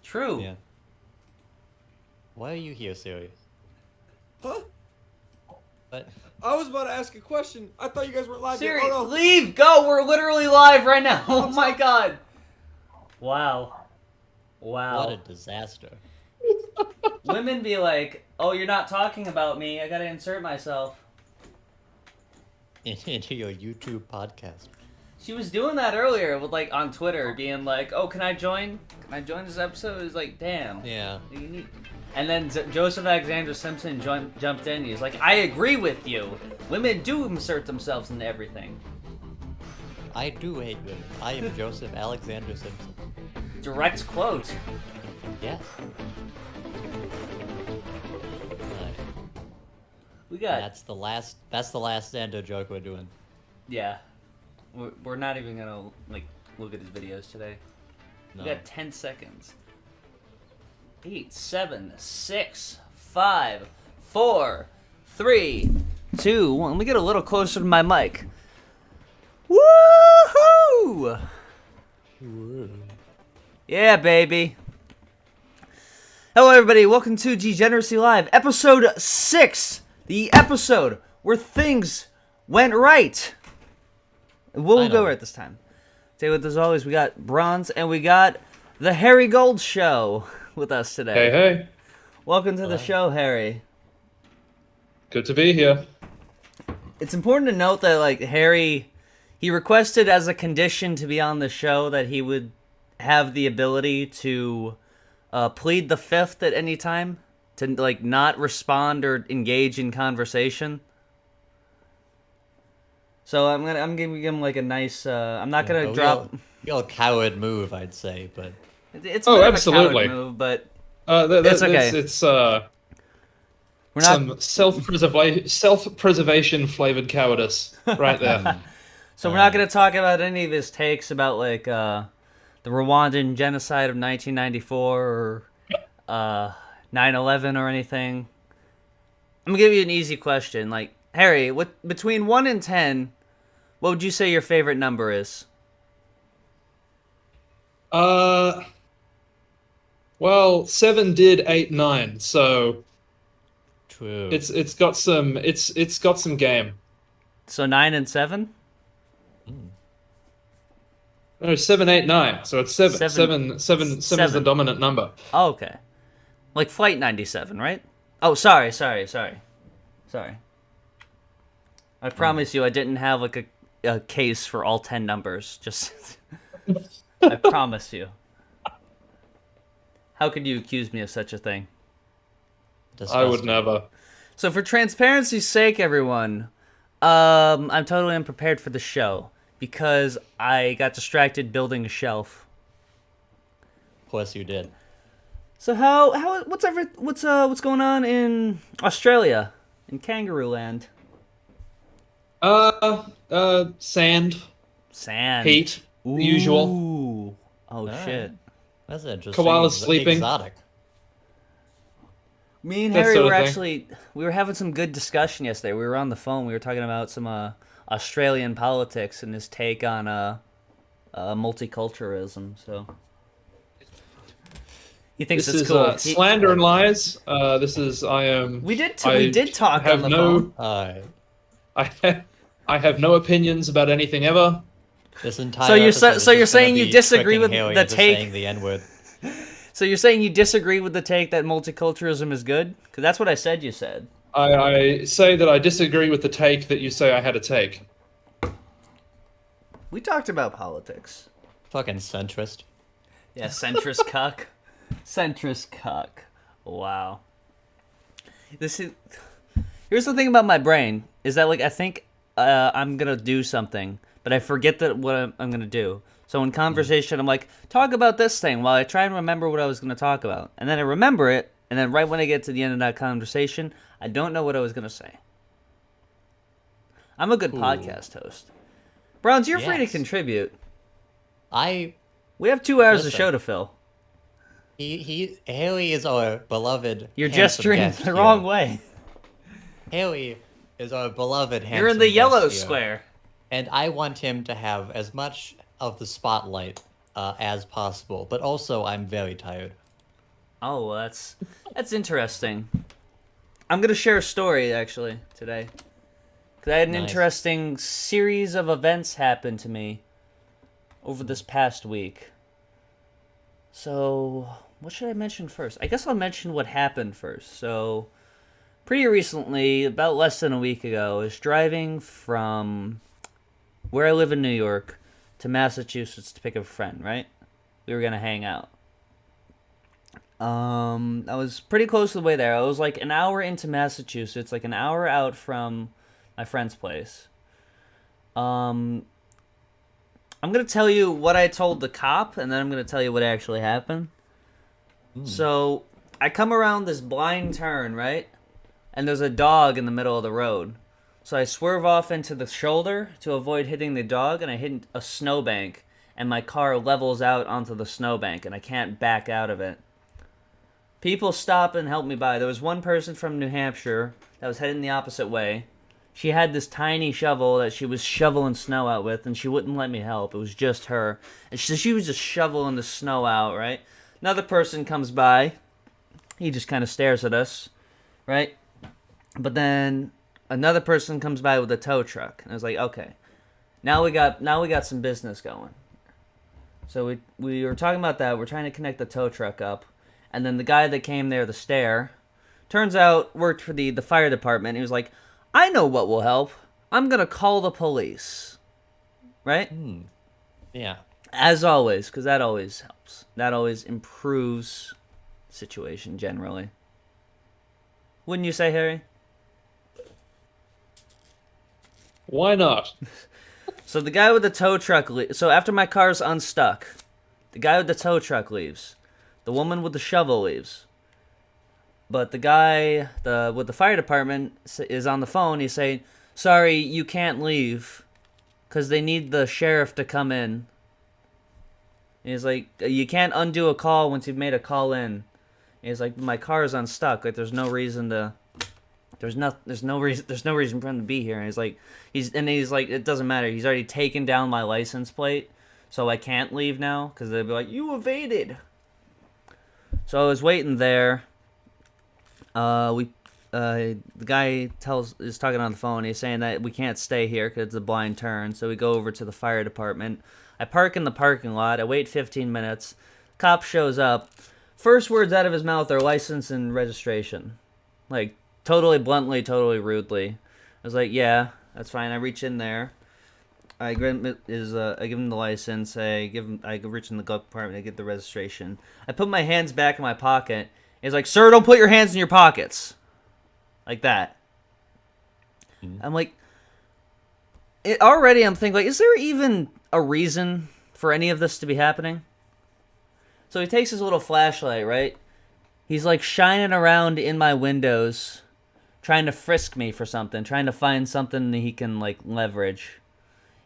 True. Yeah. Why are you here, Siri? Huh? What? I was about to ask a question. I thought you guys were live. Siri, Oh, no. leave! Go! We're literally live right now! Oh my god! Wow. Wow. What a disaster. Women be like, oh, you're not talking about me, I gotta insert myself. Into your YouTube podcast. She was doing that earlier with, like, on Twitter, being like, oh, can I join? Can I join this episode? It's like, damn. Yeah. You need... And then Joseph Alexander Simpson jumped in. He's like, I agree with you. Women do insert themselves into everything. I do hate women. I am Joseph Alexander Simpson. Direct quote. Yes. We got... That's the last Santa joke we're doing. Yeah. We're not even gonna, like, look at his videos today. No. We got 10 seconds. 8, 7, 6, 5, 4, 3, 2, 1. Let me get a little closer to my mic. Woohoo! Yeah, baby. Hello, everybody. Welcome to Degeneracy Live, episode 6. The episode where things went right. We'll go right this time. Today, with as always, we got Bronze and we got the HarryGoldShow with us today. Hey, hey. Welcome to the show, Harry. Good to be here. It's important to note that, like, Harry, he requested as a condition to be on the show that he would have the ability to plead the fifth at any time, to, like, not respond or engage in conversation. So I'm giving him, like, a nice, I'm not gonna drop... Real coward move, I'd say, but... It's absolutely. a coward move, but It's okay. It's we're not... some self-preservation flavored cowardice right there. So we're not going to talk about any of his takes about, like, the Rwandan genocide of 1994 or 9/11 or anything. I'm going to give you an easy question. Like, Harry, between 1 and 10, what would you say your favorite number is? Well, 7 did 8, 9, so True. it's got some game. So 9 and 7? No, 7, 8, 9. So it's 7. Seven. 7 is the dominant number. Oh, okay. Like Flight 97, right? Oh, sorry. I promise you I didn't have, like, a case for all 10 numbers. Just... I promise you. How could you accuse me of such a thing? I would never. So for transparency's sake, everyone, I'm totally unprepared for the show because I got distracted building a shelf. Of course you did. So what's going on in Australia, in Kangaroo Land? Sand, heat, Ooh. the usual. Oh shit. That's interesting. Koalas sleeping. Exotic. Me and That Harry sort were of thing. we were having some good discussion yesterday. We were on the phone. We were talking about some Australian politics and his take on multiculturalism. So he thinks This it's is cool. slander and lies. I am. We did talk have on the phone. I have no opinions about anything ever. This entire So you're episode is so you're just gonna saying you be disagree with tricking Haley the into take? saying the N-word. So you're saying you disagree with the take that multiculturalism is good? Because that's what I said. You said. I say that I disagree with the take that you say I had a take. We talked about politics. Fucking centrist. Yeah, centrist cuck. Centrist cuck. Wow. Here's the thing about my brain is that, like, I think I'm gonna do something, but I forget what I'm gonna do. So in conversation, I'm like, talk about this thing while I try and remember what I was gonna talk about, and then I remember it, and then right when I get to the end of that conversation, I don't know what I was gonna say. I'm a good podcast host. Browns, you're free to Yes. contribute. I We have 2 hours of Listen. show to fill. Haley is our beloved. You're handsome gesturing guest the here. wrong way. Haley is our beloved handsome You're in the guest yellow here, square. and I want him to have as much of the spotlight as possible. But also, I'm very tired. Oh, well, that's interesting. I'm gonna share a story actually today, because I had an Nice. interesting series of events happen to me over this past week. So, what should I mention first? I guess I'll mention what happened first. So, pretty recently, about less than a week ago, I was driving from where I live in New York to Massachusetts to pick up a friend, right? We were gonna hang out. I was pretty close to the way there. I was like an hour into Massachusetts, like an hour out from my friend's place. I'm gonna tell you what I told the cop, and then I'm gonna tell you what actually happened. So, I come around this blind turn, right? And there's a dog in the middle of the road. So I swerve off into the shoulder to avoid hitting the dog, and I hit a snowbank, and my car levels out onto the snowbank, and I can't back out of it. People stop and help me by. There was one person from New Hampshire that was heading the opposite way. She had this tiny shovel that she was shoveling snow out with, and she wouldn't let me help. It was just her. And she was just shoveling the snow out, right? Another person comes by. He just kind of stares at us, right? But then another person comes by with a tow truck. And I was like, okay, now we got some business going. So we were talking about that. We're trying to connect the tow truck up. And then the guy that came there, the stair, turns out worked for the fire department. He was like, I know what will help. I'm going to call the police. Right? Yeah. As always, because that always helps. That always improves the situation generally. Wouldn't you say, Harry? Why not? So the guy with the tow truck so after my car's unstuck, the guy with the tow truck leaves. The woman with the shovel leaves. But the guy with the fire department is on the phone. He's saying, sorry, you can't leave because they need the sheriff to come in. And he's like, you can't undo a call once you've made a call in. And he's like, my car is unstuck. Like, there's no reason for him to be here. And he's like, it doesn't matter. He's already taken down my license plate, so I can't leave now because they'll be like, you evaded. So I was waiting there. The guy is talking on the phone. He's saying that we can't stay here because it's a blind turn. So we go over to the fire department. I park in the parking lot. I wait 15 minutes. Cop shows up. First words out of his mouth are license and registration. Like, totally bluntly, totally rudely. I was like, yeah, that's fine. I reach in there. I give him the license. I reach in the glove compartment. I get the registration. I put my hands back in my pocket. He's like, sir, don't put your hands in your pockets. Like that. I'm like, I'm thinking, like, is there even a reason for any of this to be happening? So he takes his little flashlight, right? He's like shining around in my windows, trying to frisk me for something, trying to find something that he can like leverage.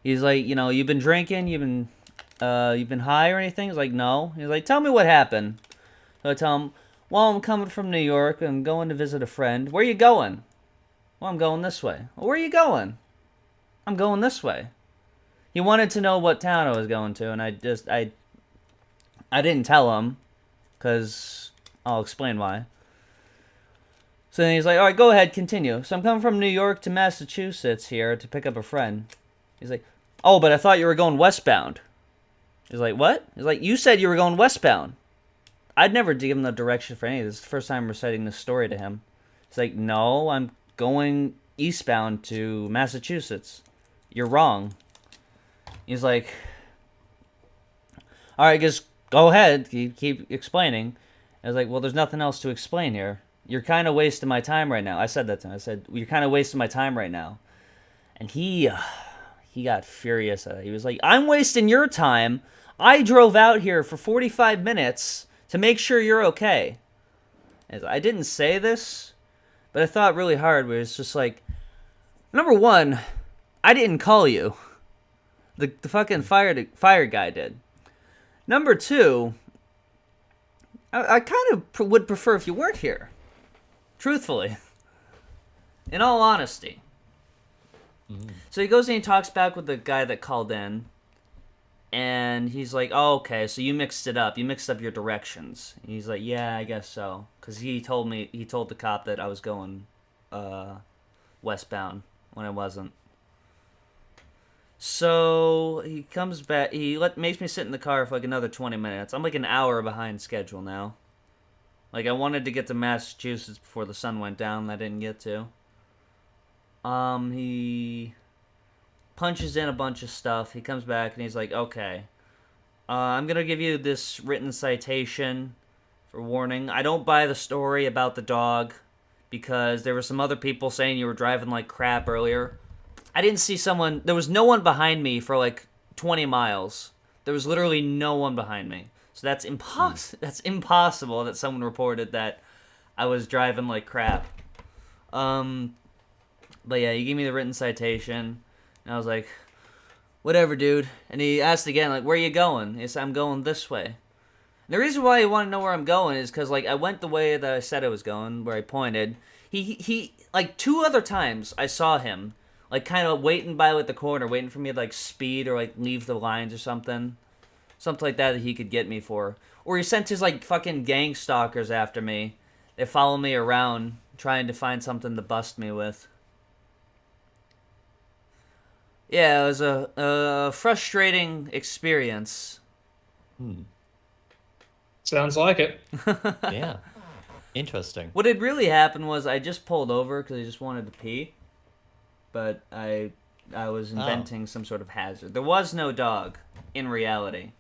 He's like, you've been drinking, you've been high or anything? He's like, no. He's like, tell me what happened. So I tell him, well, I'm coming from New York. I'm going to visit a friend. Where are you going? Well, I'm going this way. Well, where are you going? I'm going this way. He wanted to know what town I was going to, and I didn't tell him, because I'll explain why. So then he's like, all right, go ahead, continue. So I'm coming from New York to Massachusetts here to pick up a friend. He's like, oh, but I thought you were going westbound. He's like, what? He's like, you said you were going westbound. I'd never give him the direction for any of this. This is the first time reciting this story to him. He's like, no, I'm going eastbound to Massachusetts. You're wrong. He's like, all right, just go ahead. Keep explaining. I was like, well, there's nothing else to explain here. You're kind of wasting my time right now. I said that to him. I said, you're kind of wasting my time right now. And he got furious at it. He was like, I'm wasting your time. I drove out here for 45 minutes to make sure you're okay. I didn't say this, but I thought really hard. Where it's just like, number one, I didn't call you. The fucking fire guy did. Number two, I kind of would prefer if you weren't here. Truthfully. In all honesty. So he goes and he talks back with the guy that called in. And he's like, oh, okay, so you mixed it up. You mixed up your directions. And he's like, yeah, I guess so. Because he told the cop that I was going westbound when I wasn't. So he comes back. Makes me sit in the car for like another 20 minutes. I'm like an hour behind schedule now. Like, I wanted to get to Massachusetts before the sun went down. I didn't get to. He punches in a bunch of stuff. He comes back and he's like, okay, I'm going to give you this written citation for warning. I don't buy the story about the dog because there were some other people saying you were driving like crap earlier. I didn't see someone. There was no one behind me for like 20 miles. There was literally no one behind me. So that's That's impossible that someone reported that I was driving like crap. But yeah, he gave me the written citation. And I was like, whatever, dude. And he asked again, like, where are you going? He said, I'm going this way. And the reason why he wanted to know where I'm going is because, like, I went the way that I said I was going, where I pointed. He like, 2 other times I saw him, like, kind of waiting by, like, the corner, waiting for me to, like, speed or, like, leave the lines or something. Something like that he could get me for. Or he sent his, like, fucking gang stalkers after me. They follow me around, trying to find something to bust me with. Yeah, it was a frustrating experience. Sounds like it. Yeah. Interesting. What had really happened was I just pulled over because I just wanted to pee. But I was inventing some sort of hazard. There was no dog in reality.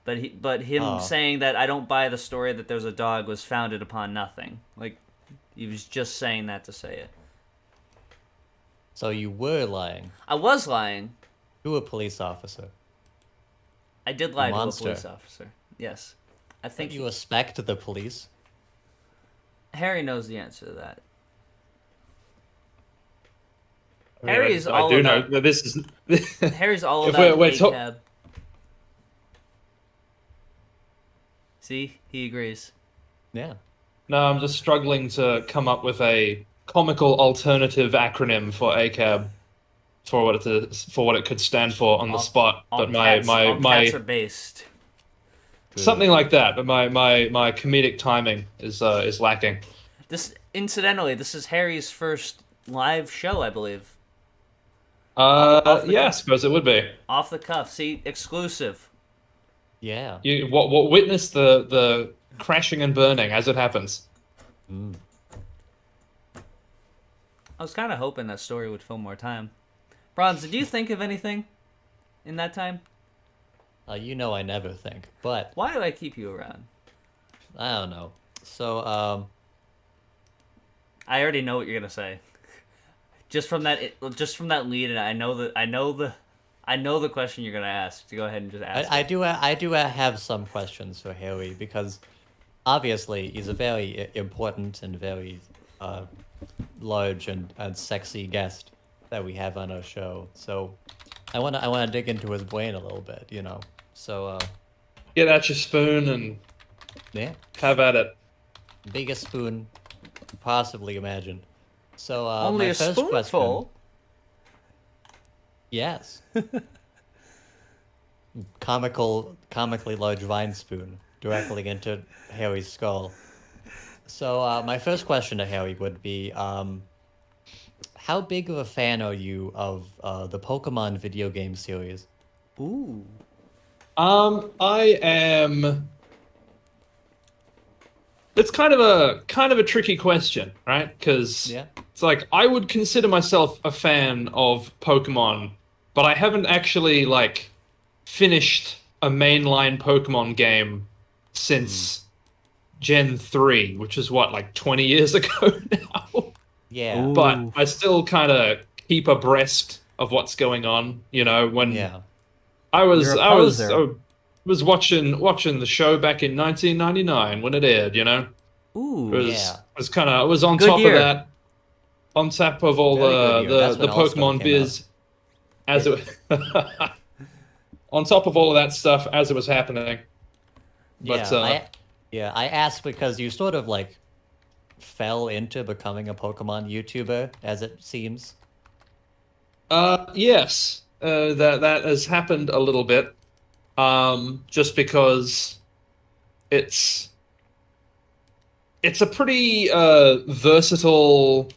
But him saying that I don't buy the story that there's a dog was founded upon nothing. Like, he was just saying that to say it. So you were lying I was lying. to a police officer. I did lie to a Monster. police officer. Yes. I think You respect the police. Harry knows the answer to that. I mean, Harry's I all do about... know that this is. Harry's all If about we're ACAB. See? He agrees. Yeah. No, I'm just struggling to come up with a comical alternative acronym for ACAB for what it could stand for on the spot. All But cats my are based. something like that. But my comedic timing is lacking. Incidentally, this is Harry's first live show, I believe. Yeah, I suppose it would be. Off the cuff. See? Exclusive. Yeah. You what witness the crashing and burning as it happens. I was kind of hoping that story would fill more time. Bronze, did you think of anything in that time? You know I never think, but Why do I keep you around? I don't know. So, I already know what you're gonna say. Just from that lead, and I know the question you're gonna ask. So go ahead and just ask. I do have some questions for Harry because obviously he's a very important and very large and sexy guest that we have on our show. So I wanna dig into his brain a little bit, you know. So Get out your spoon and yeah, have at it. biggest spoon you could possibly imagine. So Only my a first spoonful. question, yes, comically large wine spoon directly into Harry's skull. So my first question to Harry would be, how big of a fan are you of the Pokemon video game series? Ooh. I am. It's kind of a tricky question, right? Because Yeah. it's like I would consider myself a fan of Pokemon, but I haven't actually like finished a mainline Pokemon game since Gen 3, which is what, like 20 years ago now. Yeah. Ooh. But I still kind of keep abreast of what's going on, you know, when Yeah. I was You're a I was poser. I was watching the show back in 1999 when it aired, you know. Ooh. Yeah. I was on Good top year. of that, on top of all Very good year. That's the when All-Star Pokemon came biz as it on top of all of that stuff as it was happening. But I asked because you sort of like fell into becoming a Pokemon YouTuber, as it seems. yes, that has happened a little bit. just because it's a pretty versatile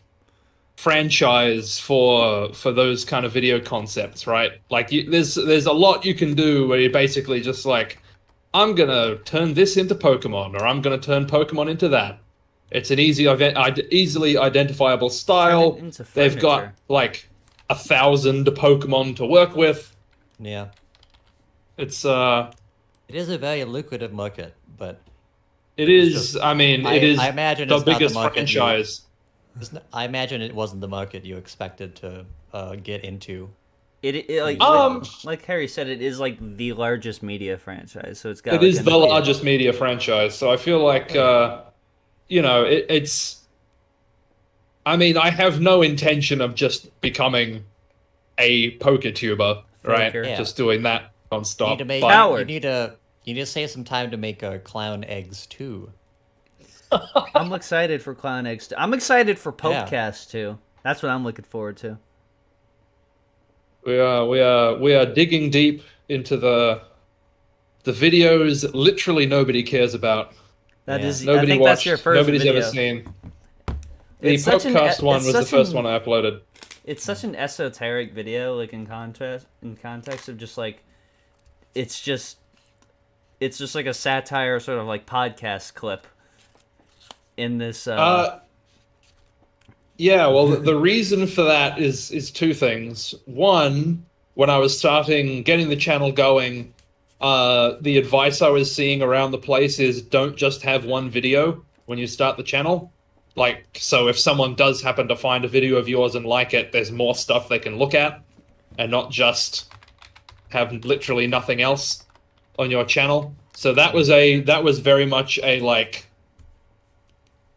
franchise for those kind of video concepts, right? Like there's a lot you can do where you're basically just like, I'm gonna turn this into Pokemon, or I'm gonna turn Pokemon into that. It's an easily identifiable style. They've got like 1,000 Pokemon to work with. Yeah. It's It is a very lucrative market, but it is. I mean, it is I imagine the it's not the biggest market franchise. I imagine it wasn't the market you expected to get into. Like Harry said, it is like the largest media franchise, so it's got. It like, is the largest media franchise, so I feel like it's. I mean, I have no intention of just becoming a PokeTuber, right? Yeah. Just doing that nonstop. You need to make, Howard. you need to save some time to make clown eggs too. I'm excited for Clown Eggs. I'm excited for Popecast too. That's what I'm looking forward to. We are digging deep into the videos literally nobody cares about. That Yeah. is. Nobody I think watched. that's your first Nobody's video. ever seen. The It's such an- podcast one it's was the such first an- one I uploaded. It's such an esoteric video, like in context of just like, it's just like a satire sort of like podcast clip. In this. Yeah, well, the reason for that is two things. One, when I was getting the channel going, the advice I was seeing around the place is don't just have one video when you start the channel. Like, so if someone does happen to find a video of yours and like it, there's more stuff they can look at, and not just have literally nothing else on your channel. So that was very much a like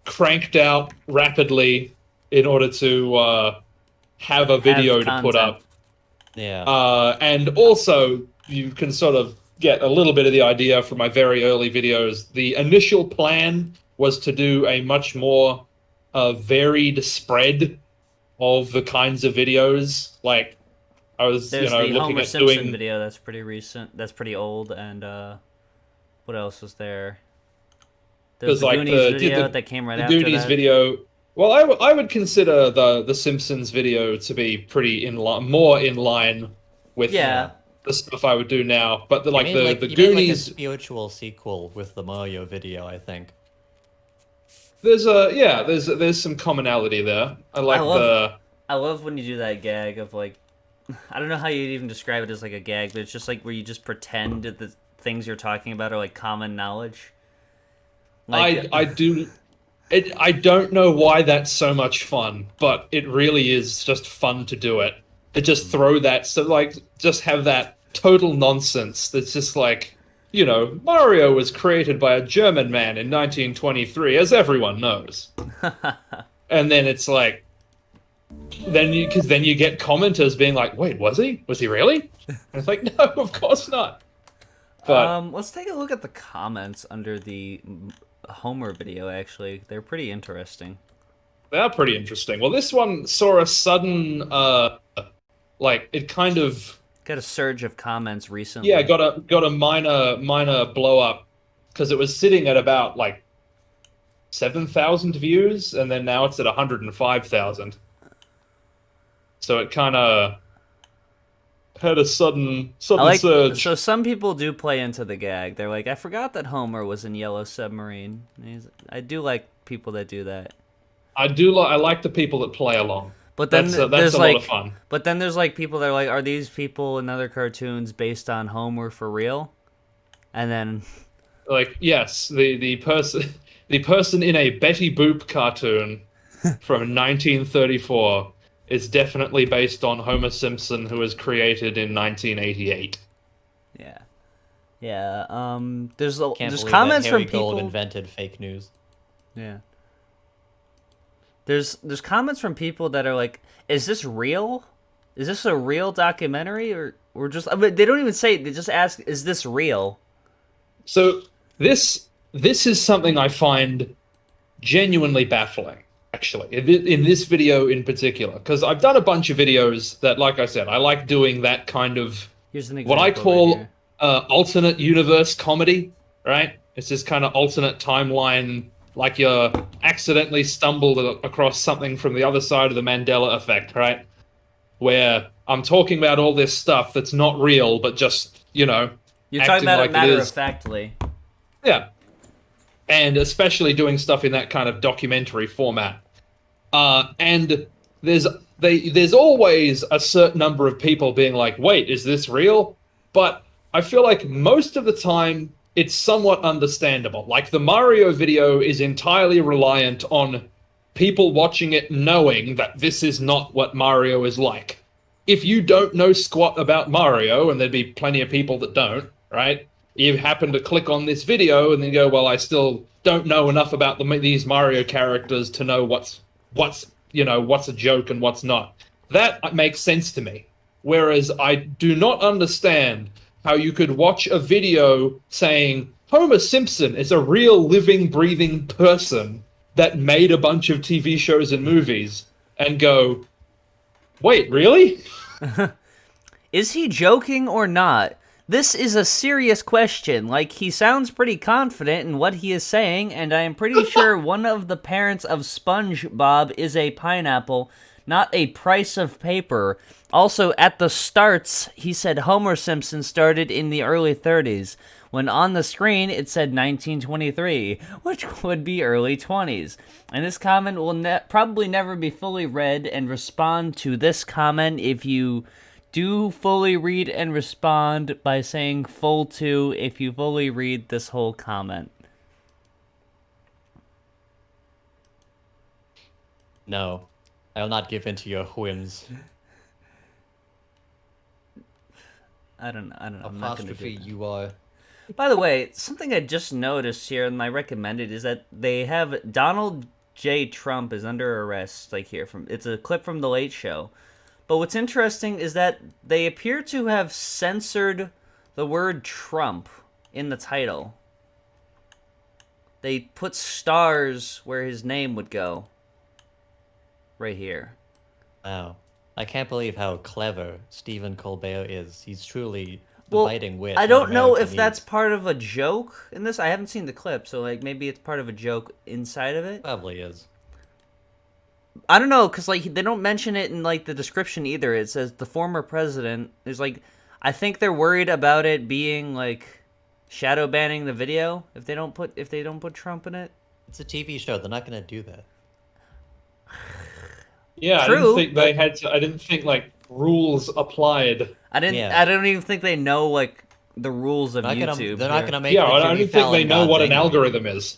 cranked out rapidly in order to have a video to put up. Yeah. And also, you can sort of get a little bit of the idea from my very early videos. The initial plan was to do a much more varied spread of the kinds of videos. Like, I was, There's the looking Homer at Simpson doing video that's pretty recent. That's pretty old. And what else was there? There's the like Goonies video that came right the after Goonies that. video. Well, I would consider the Simpsons video to be pretty more in line with Yeah. the stuff I would do now. But the You mean Goonies. like a spiritual sequel with the Mario video, I think. There's some commonality there. I love when you do that gag of like, I don't know how you'd even describe it as like a gag, but it's just like where you just pretend that the things you're talking about are like common knowledge. Like, I don't know why that's so much fun, but it really is just fun to do it. To just throw that, so like, just have that total nonsense that's just like, Mario was created by a German man in 1923, as everyone knows. And then it's like, then you get commenters being like, wait, was he? Was he really? And it's like, no, of course not. But let's take a look at the comments under the Homer video. Actually, they're pretty interesting. they are pretty interesting. Well, this one saw a sudden, it kind of Got a surge of comments recently. got a minor blow up because it was sitting at about like 7,000 views, and then now it's at 105,000. So it kind of had a sudden surge. So some people do play into the gag. They're like, I forgot that Homer was in Yellow Submarine. I do like people that do that. I like the people that play along. But then that's there's a like, lot of fun. But then there's like people that are like, are these people in other cartoons based on Homer for real? And then, Like, yes, the person in a Betty Boop cartoon from 1934 is definitely based on Homer Simpson, who was created in 1988. yeah. There's Can't there's believe comments that from Harry Gold people. invented fake news. Yeah. There's comments from people that are like, is this real? Is this a real documentary or just? I mean, they don't even say. They just ask, is this real? So this is something I find genuinely baffling, actually, in this video in particular, because I've done a bunch of videos that, like I said, I like doing that kind of Here's an example. what I right call here. alternate universe comedy, right? It's this kind of alternate timeline, like you're accidentally stumbled across something from the other side of the Mandela effect, right? Where I'm talking about all this stuff that's not real, but just, You're talking about it matter of factly. Yeah. And especially doing stuff in that kind of documentary format. And there's always a certain number of people being like, wait, is this real? But I feel like most of the time it's somewhat understandable. Like the Mario video is entirely reliant on people watching it knowing that this is not what Mario is like. If you don't know squat about Mario, and there'd be plenty of people that don't, right? You happen to click on this video and then go, well, I still don't know enough about these Mario characters to know what's a joke and what's not. That makes sense to me. Whereas I do not understand how you could watch a video saying Homer Simpson is a real living, breathing person that made a bunch of TV shows and movies and go, wait, really? Is he joking or not? This is a serious question. Like, he sounds pretty confident in what he is saying, and I am pretty sure one of the parents of SpongeBob is a pineapple, not a price of paper. Also, at the starts, he said Homer Simpson started in the early 30s, when on the screen it said 1923, which would be early 20s. And this comment will probably never be fully read, and respond to this comment if you do fully read and respond by saying full to if you fully read this whole comment. No, I will not give in to your whims. I don't know. I'm not going to do that. You are. By the way, something I just noticed here and I recommended is that they have Donald J. Trump is under arrest, like here. It's a clip from The Late Show. But what's interesting is that they appear to have censored the word Trump in the title. They put stars where his name would go. Right here. Wow. I can't believe how clever Stephen Colbert is. He's truly well, biting wit. I don't know if that's part of a joke in this. I haven't seen the clip, so like maybe it's part of a joke inside of it. Probably is. I don't know, because like they don't mention it in like the description either. It says the former president. There's like, I think they're worried about it being like shadow banning the video if they don't put Trump in it. It's a TV show. They're not going to do that. Yeah, True, I didn't think like rules applied. I don't even think they know like the rules of YouTube. They're not going to make. Yeah, I don't even think they know what an algorithm is.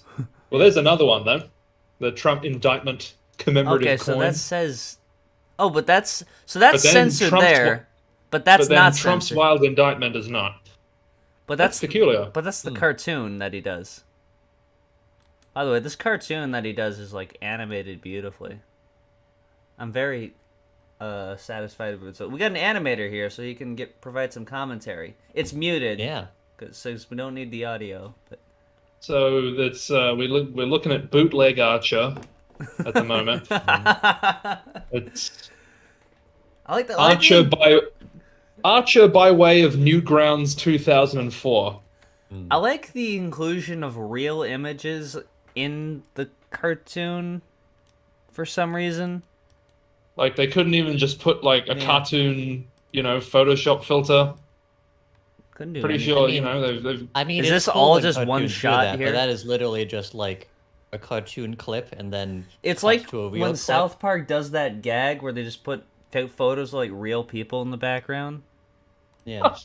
Well, there's another one though. The Trump indictment commemorative coin. Okay, so that says. Oh, but that's censored Trump's there. But that's not Trump's censored. wild indictment is not. But that's peculiar. But that's the cartoon that he does. By the way, this cartoon that he does is like animated beautifully. I'm very satisfied with it. So we got an animator here, so he can provide some commentary. It's muted. Yeah. Because we don't need the audio. But... So that's we're looking at bootleg Archer at the moment. It's I like that. Archer by way of Newgrounds 2004. I like the inclusion of real images in the cartoon for some reason. Like they couldn't even just put like a cartoon, Photoshop filter. Couldn't do Pretty anything. sure, they've. I mean, is it's this cool all when just one cartoons do shot that, here? But that is literally just like a cartoon clip, and then it's cuts like to a real when clip. South Park does that gag where they just put photos of like real people in the background. Yeah.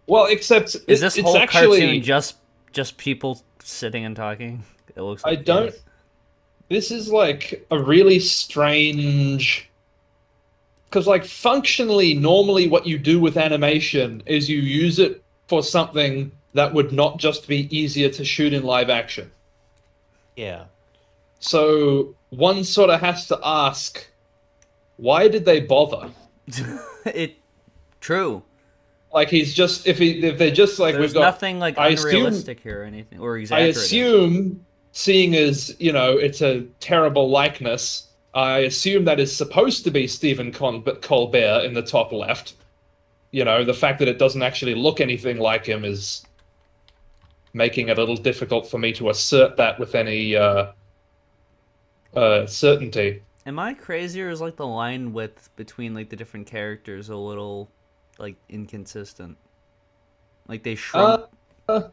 Well, except is this it's whole actually cartoon just people sitting and talking? It looks. Like I don't. This is like a really strange. Because, like, functionally, normally what you do with animation is you use it for something that would not just be easier to shoot in live action. Yeah. So one sort of has to ask, why did they bother? True. Like he's just if they're just like there's we've got nothing like unrealistic here or anything or I exaggerated. assume, seeing as it's a terrible likeness, I assume that is supposed to be Stephen Colbert in the top left. the fact that it doesn't actually look anything like him is making it a little difficult for me to assert that with any certainty. Am I crazy, or is like the line width between like the different characters a little like inconsistent? Like they shrunk. Uh,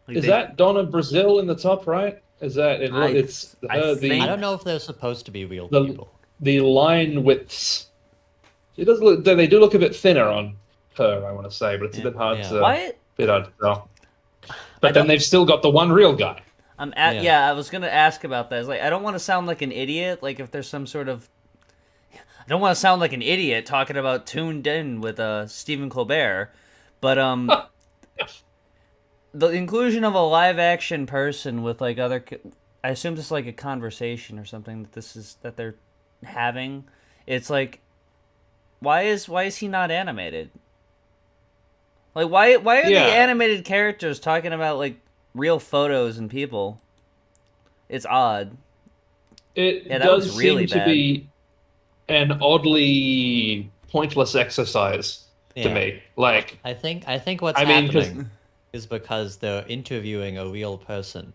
Like is they, that Donna Brazil in the top right? Is that it? It's I her, think- I don't know if they're supposed to be real the people. the line widths. It does look. They do look a bit thinner on her, I want to say, but it's a bit hard Yeah. to Why? bit hard to tell. I But then don't- they've still got the one real guy. Yeah. Yeah. I was gonna ask about that. It's like I don't want to sound like an idiot. Like if there's some sort of, I don't want to sound like an idiot talking about Tuned In with Stephen Colbert, but the inclusion of a live action person with like other, I assume this is like a conversation or something that they're having. It's like, why is he not animated? Like why are the Yeah. animated characters talking about like real photos and people? It's odd. It Yeah, that does was really seem to bad. be an oddly pointless exercise to Yeah. me. Like, I think what's I mean, 'cause- happening is because they're interviewing a real person.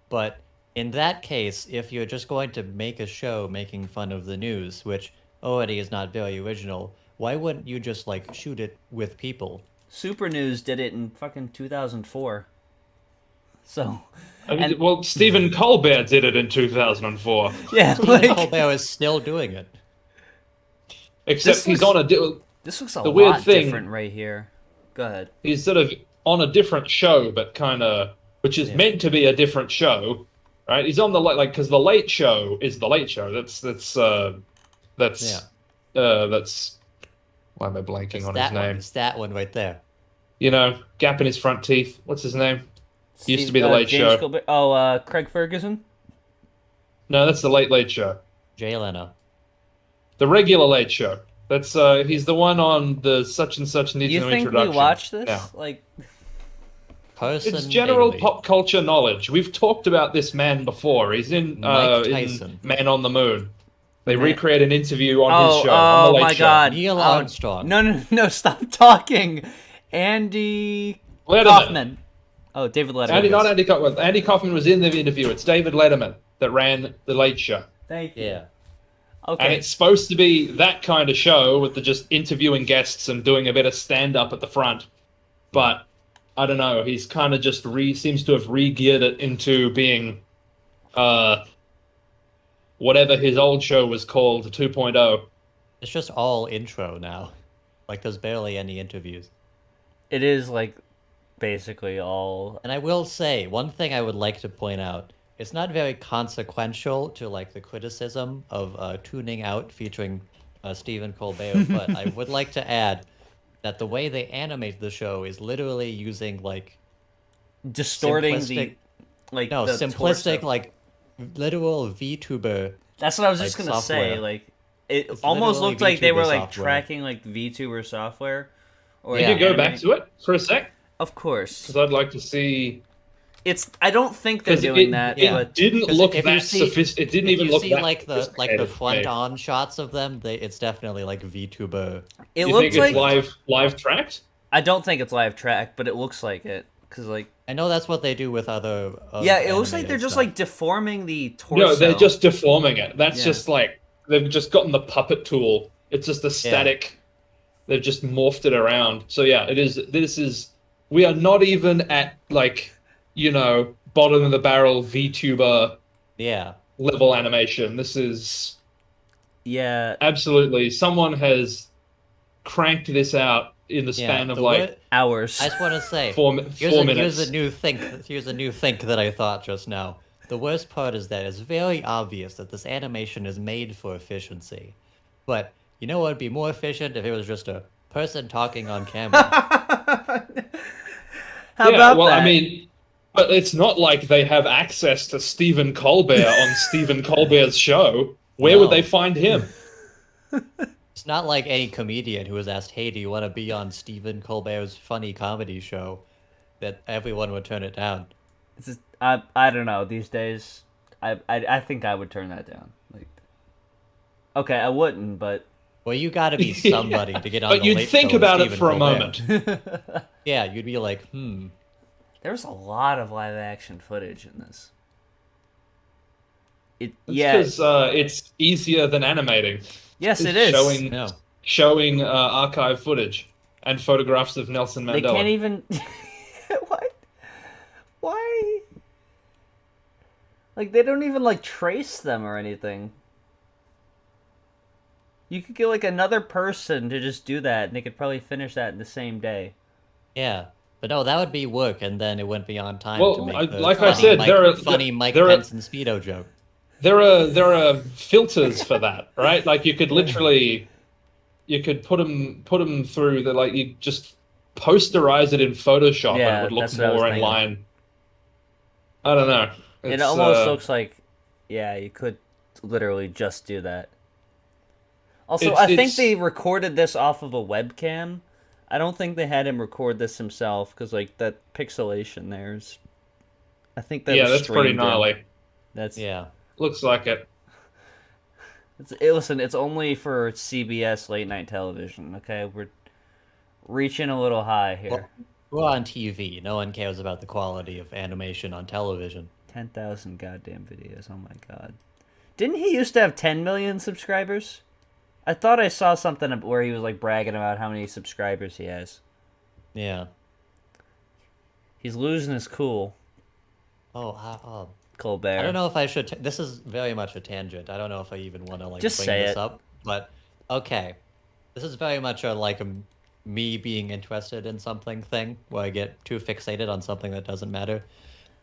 But in that case, if you're just going to make a show making fun of the news, which already is not very original, why wouldn't you just like shoot it with people? Super News did it in fucking 2004. So, I mean, and- well, Stephen Colbert did it in 2004. yeah, Stephen like Colbert is still doing it. Except This he's looks- on a this looks a The weird lot thing- different right here. Go ahead. he's sort of on a different show, but kind of which is Yeah. meant to be a different show, right? He's on the because the Late Show is the Late Show. That's why am I blanking It's on that his one. name? It's that one right there. Gap in his front teeth. What's his name? Used to be the Steve- Late James Show. Colbert- Oh, Craig Ferguson. No, that's the Late Show. Jay Leno. The regular Late Show. That's he's the one on the such and such needs You no think we introduction. watch this? Yeah. Like, It's general Daily. pop culture knowledge. We've talked about this man before. He's in Mike in Tyson. Man on the Moon. They Man- recreate an interview on his show. On the Late my Show. God! Neil Oh, Armstrong. No! Stop talking, Andy Letterman. Kaufman. Oh, David Letterman. Not Andy Kaufman. Andy Kaufman was in the interview. It's David Letterman that ran the Late Show. Thank you. Yeah. Okay. And it's supposed to be that kind of show with the just interviewing guests and doing a bit of stand-up at the front. But I don't know. He's kind of just seems to have re-geared it into being whatever his old show was called, 2.0. It's just all intro now. Like there's barely any interviews. It is like basically all. And I will say, one thing I would like to point out, it's not very consequential to like the criticism of tuning out featuring Stephen Colbert, but I would like to add that the way they animate the show is literally using like Distorting simplistic- the no the simplistic torso. like literal VTuber. That's what I was just like, gonna say. software. Like it It's almost literally looked like they were VTuber like software. tracking like VTuber software. Or Yeah. Can you go back animate- to it for a sec? Of course, Because I'd like to see. it's. I don't think they're 'Cause doing that, yeah. but Didn't 'Cause look if you that see- sophisticated. It didn't If even you look see that like the sophisticated to me. front on shots of them, it's definitely like VTuber. it You looks think like. it's live tracked? I don't think it's live track, but it looks like it because like. I know that's what they do with other. Yeah, it looks like animated they're just stuff. like deforming the torso. No, they're just deforming it. That's Yeah. just like they've just gotten the puppet tool. It's just a static. They've just morphed it around. So yeah, it is. This is. We are not even at like, bottom of the barrel VTuber Yeah. level animation. This is Yeah, absolutely someone has cranked this out in the Yeah. span of the like word- hours. I just want to say, four here's minutes. a new think. Here's a new think that I thought just now. The worst part is that it's very obvious that this animation is made for efficiency. But you know what would be more efficient if it was just a person talking on camera? How about well, that? I mean, but it's not like they have access to Stephen Colbert on Stephen Colbert's show. Where would No. they find him? It's not like any comedian who was asked, "Hey, do you want to be on Stephen Colbert's funny comedy show?" That everyone would turn it down. It's just, I don't know. These days, I think I would turn that down. Like, okay, I wouldn't, but Well, you got to be somebody to get on But the you'd Late think Show with about it Stephen for a Colbert. moment. Yeah, you'd be like, There's a lot of live action footage in this. Because it's easier than animating. Yes, it It's is. showing archive footage and photographs of Nelson Mandela. They can't even. What? Why? Like, they don't even, like, trace them or anything. You could get, like, another person to just do that, and they could probably finish that in the same day. yeah. But no, that would be work, and then it wouldn't be on time Well, to make the like funny I said, funny Mike there are- Pence and Speedo joke. There are filters for that, right? Like you could literally, you could put them through the like you just posterize it in Photoshop Yeah, and it would look that's what I was more in thinking. line. I don't know. It It's, almost looks like, yeah, you could literally just do that. Also, I think it's- they recorded this off of a webcam. I don't think they had him record this himself, because, like, that pixelation there's... I think that yeah, was that's pretty streamed in. gnarly. That's Yeah. Looks like it. listen, it's only for CBS late night television, okay? We're reaching a little high here. Well, we're on TV. No one cares about the quality of animation on television. 10,000 goddamn videos, oh my god. Didn't he used to have 10 million subscribers? I thought I saw something where he was, like, bragging about how many subscribers he has. Yeah. He's losing his cool, Oh, Colbert. I don't know if I should. This is very much a tangent. I don't know if I even want to like Just bring say this it. up. But okay, this is very much a me being interested in something thing where I get too fixated on something that doesn't matter.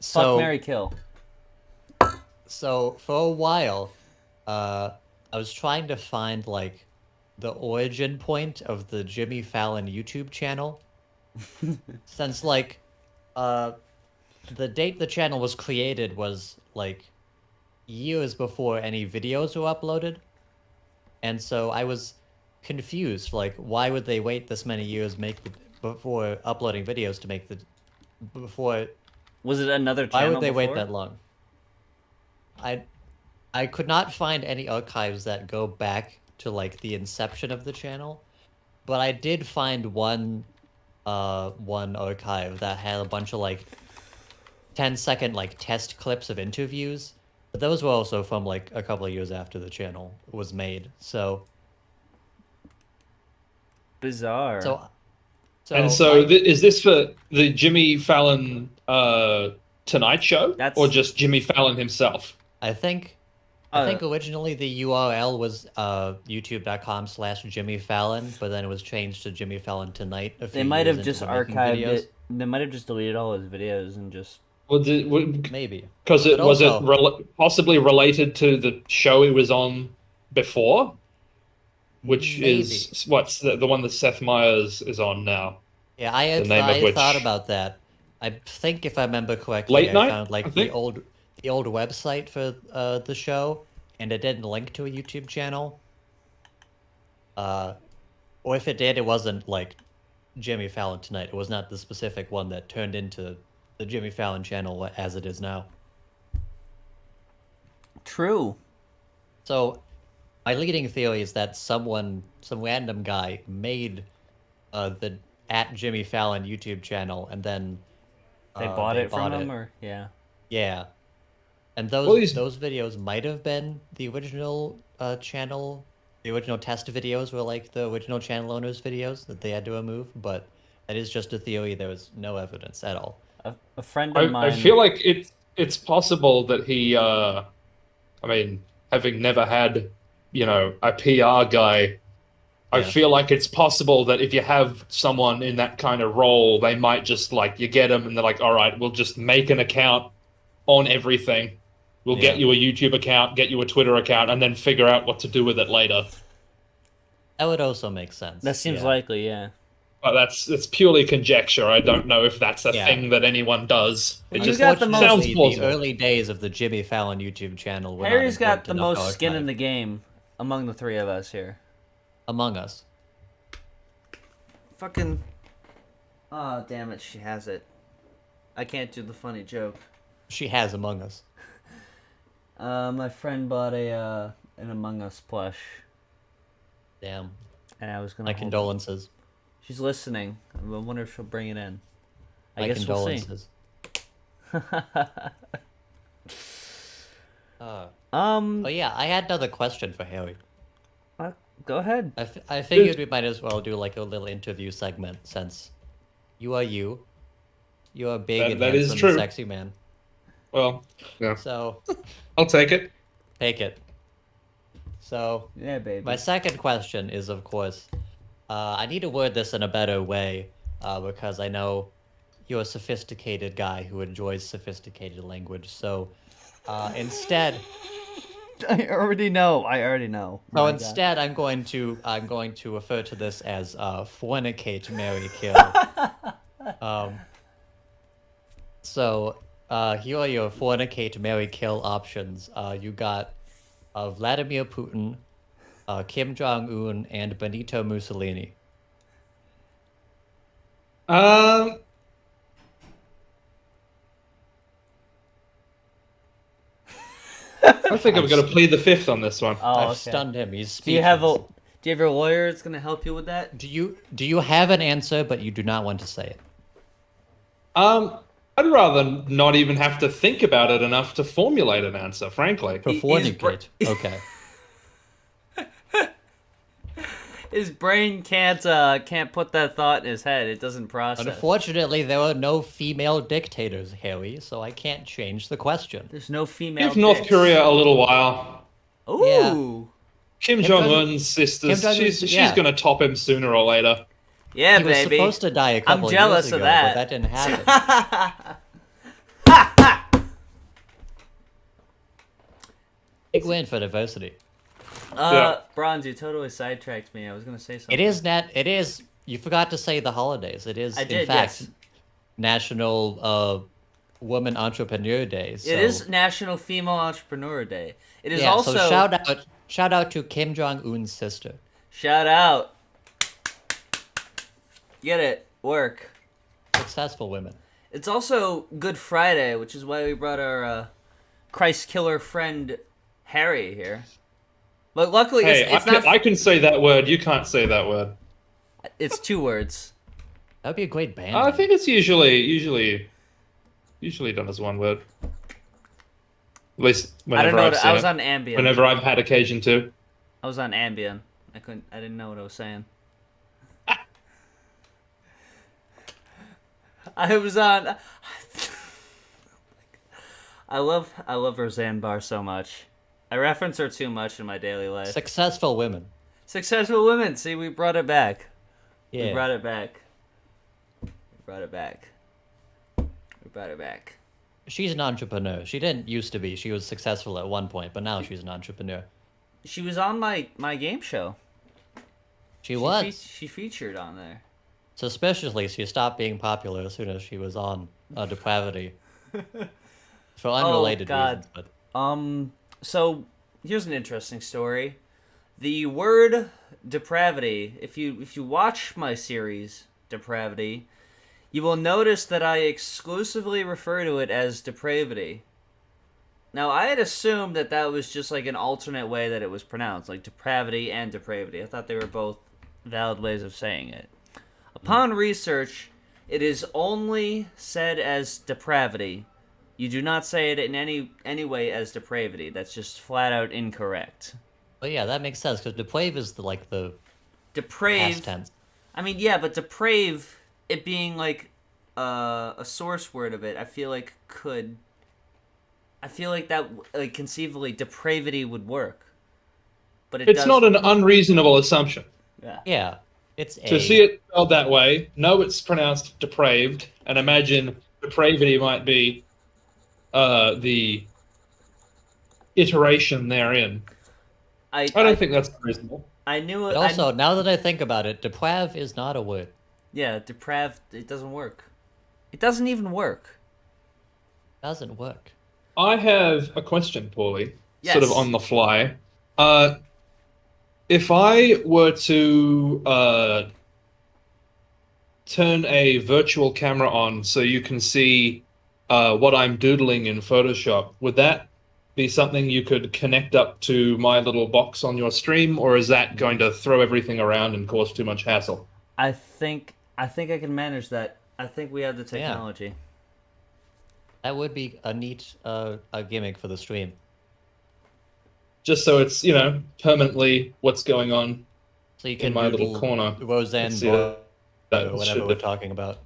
So Fuck, marry, kill. So for a while, I was trying to find like the origin point of the Jimmy Fallon YouTube channel, since like, the date the channel was created was like years before any videos were uploaded, and so I was confused. Like, why would they wait this many years before uploading videos to make the before? Was it another channel Why would they wait before? that long? I could not find any archives that go back to like the inception of the channel, but I did find one archive that had a bunch of like 10-second like test clips of interviews, but those were also from like a couple of years after the channel was made. So Bizarre. And so is this for the Jimmy Fallon Tonight Show, That's- or just Jimmy Fallon himself? I think originally the URL was youtube.com/Jimmy Fallon, but then it was changed to Jimmy Fallon Tonight. They might have into just the making archived videos. it. They might have just deleted all his videos and just... Maybe. Because it But was also- it possibly related to the show he was on before, which is what's the one that Seth Meyers is on now. Yeah, I had The name of I which- thought about that. I think if I remember correctly, Late I Night, found I like think? the old website for the show, and it didn't link to a YouTube channel. Or if it did, it wasn't like Jimmy Fallon Tonight. It was not the specific one that turned into the Jimmy Fallon channel as it is now. True. So, my leading theory is that some random guy made the @Jimmy Fallon YouTube channel, and then They bought it from him, or... Yeah. Yeah, and Well, he's- those videos might have been the original channel. The original test videos were like the original channel owners' videos that they had to remove, but that is just a theory. There was no evidence at all. A friend of mine... I feel like it's possible that he, I mean, having never had, a PR guy, I Yeah. feel like it's possible that if you have someone in that kind of role, they might just like, you get them and they're like, all right, we'll just make an account on everything. We'll get Yeah. you a YouTube account, get you a Twitter account, and then figure out what to do with it later. That would also make sense. That seems yeah. likely, yeah. But that's purely conjecture. I don't know if that's a Yeah. thing that anyone does. It You just got the most- sounds The plausible. early days of the Jimmy Fallon YouTube channel were not Harry's got important the enough to most skin in archive. the game among the three of us here. Among Us. Fucking... Oh, damn it, she has it. I can't do the funny joke. She has Among Us. My friend bought an Among Us plush. Damn. And I was gonna. My hold it. condolences. She's listening. I wonder if she'll bring it in. I My guess condolences. we'll see. Oh yeah, I had another question for Harry. Go ahead. I figured we might as well do like a little interview segment since you are you. You are big and That is handsome true. and sexy man. Well, yeah. So I'll take it. take it. So Yeah, baby. my second question is, of course, I need to word this in a better way because I know you're a sophisticated guy who enjoys sophisticated language. So instead, I already know. so My God. instead, I'm going to refer to this as fornicate, marry, kill. So here are your fornicate, marry, kill options. You got Vladimir Putin, Kim Jong Un, and Benito Mussolini. I think I'm going to plead the fifth on this one. Oh, I've okay. stunned him. He's speechless. Do you have a lawyer that's gonna help you with that? Do you have an answer, but you do not want to say it? I'd rather not even have to think about it enough to formulate an answer, frankly. To fornicate. Okay. His brain can't put that thought in his head. It doesn't process. Unfortunately, there are no female dictators, Harry, so I can't change the question. There's no female. Give North dicks. Korea a little while. Ooh. Kim Jong-un's sisters, Kim Jong-un's- she's yeah. going to top him sooner or later. Yeah, He was baby. supposed to die a couple jealous years of ago, that. but that didn't happen. Big win for diversity. Yeah. Bronze, you totally sidetracked me. I was gonna say something. It is, you forgot to say the holidays. It is, I did, in fact, yes. National Woman Entrepreneur Day. So, It is National Female Entrepreneur Day. It is yeah, also so shout out to Kim Jong-un's sister. shout out. Get it? Work. Successful women. It's also Good Friday, which is why we brought our Christ killer friend Harry here. But luckily, Hey, it's not. I can say that word. You can't say that word. It's 2 words. That would be a great band. I name. think it's usually done as one word. At least I whenever don't know. I've seen I was it. on Ambien. Whenever I've had occasion to. I was on Ambien. I didn't know what I was saying. I was on. I love Roseanne Barr so much. I reference her too much in my daily life. Successful women. Successful women. See, we brought it back. Yeah. We brought it back. We brought it back. We brought it back. She's an entrepreneur. She didn't used to be. She was successful at one point, but now she's an entrepreneur. She was on my game show. She was. She featured on there. Suspiciously, she stopped being popular as soon as she was on Depravity. For unrelated God. reasons, but So here's an interesting story. The word depravity, if you watch my series Depravity, you will notice that I exclusively refer to it as depravity. Now, I had assumed that that was just like an alternate way that it was pronounced, like depravity and depravity. I thought they were both valid ways of saying it. Upon research, it is only said as depravity. You do not say it in any way as depravity. That's just flat out incorrect. but yeah, that makes sense because deprave is the past Depraved. tense. I mean, yeah, but deprave, it being like a source word of it, I feel like that like conceivably depravity would work. But It's not an unreasonable assumption. Yeah. Yeah, it's To see it spelled that way, know it's pronounced depraved, and imagine depravity might be the iteration therein. I don't think that's reasonable. I knew it. But also, now that I think about it, deprave is not a word. Yeah, depraved. It doesn't work. It doesn't even work. Doesn't work. I have a question, Paulie, Yes. sort of on the fly. If I were to turn a virtual camera on so you can see what I'm doodling in Photoshop, would that be something you could connect up to my little box on your stream, or is that going to throw everything around and cause too much hassle? I think I can manage that. I think we have the technology. That would be a neat a gimmick for the stream. Just so it's, permanently what's going on So you can in my do little corner. Roseanne See or that whatever should- we're talking about.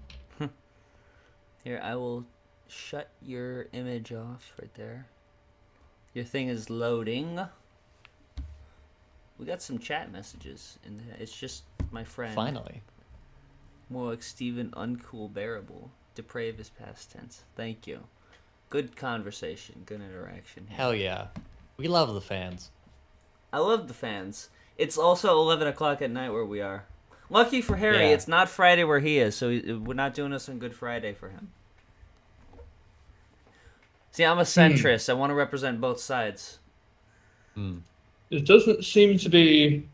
Here, I will shut your image off right there. Your thing is loading. We got some chat messages, and it's just my friend. Finally. More like Steven Uncool Bearable. Deprave is past tense. Thank you. Good conversation. Good interaction. Here. Hell yeah. We love the fans. I love the fans. It's also 11 o'clock at night where we are. Lucky for Harry, Yeah. it's not Friday where he is, so we're not doing this on Good Friday for him. See, I'm a centrist. I want to represent both sides. It doesn't seem to be...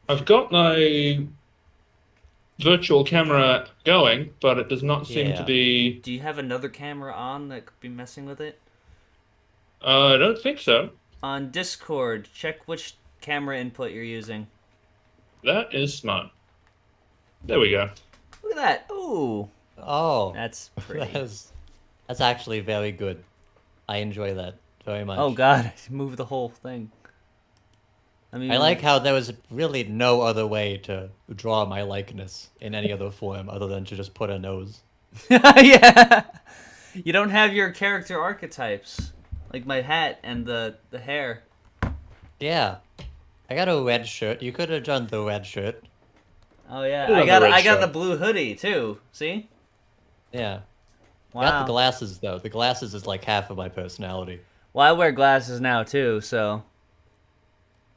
I've got my virtual camera going, but it does not seem Yeah. to be... Do you have another camera on that could be messing with it? I don't think so. On Discord, check which camera input you're using. That is smart. There we go. Look at that. Ooh. Oh. That's pretty. That's actually very good. I enjoy that very much. Oh, God. I moved the whole thing. I like how there was really no other way to draw my likeness in any other form other than to just put a nose. Yeah. You don't have your character archetypes. Like my hat and the hair. Yeah. I got a red shirt. You could have done the red shirt. Oh, yeah. Put on I the got red I got shirt. the blue hoodie, too. See? Yeah. Wow. Got the glasses, though. The glasses is like half of my personality. Well, I wear glasses now, too, so...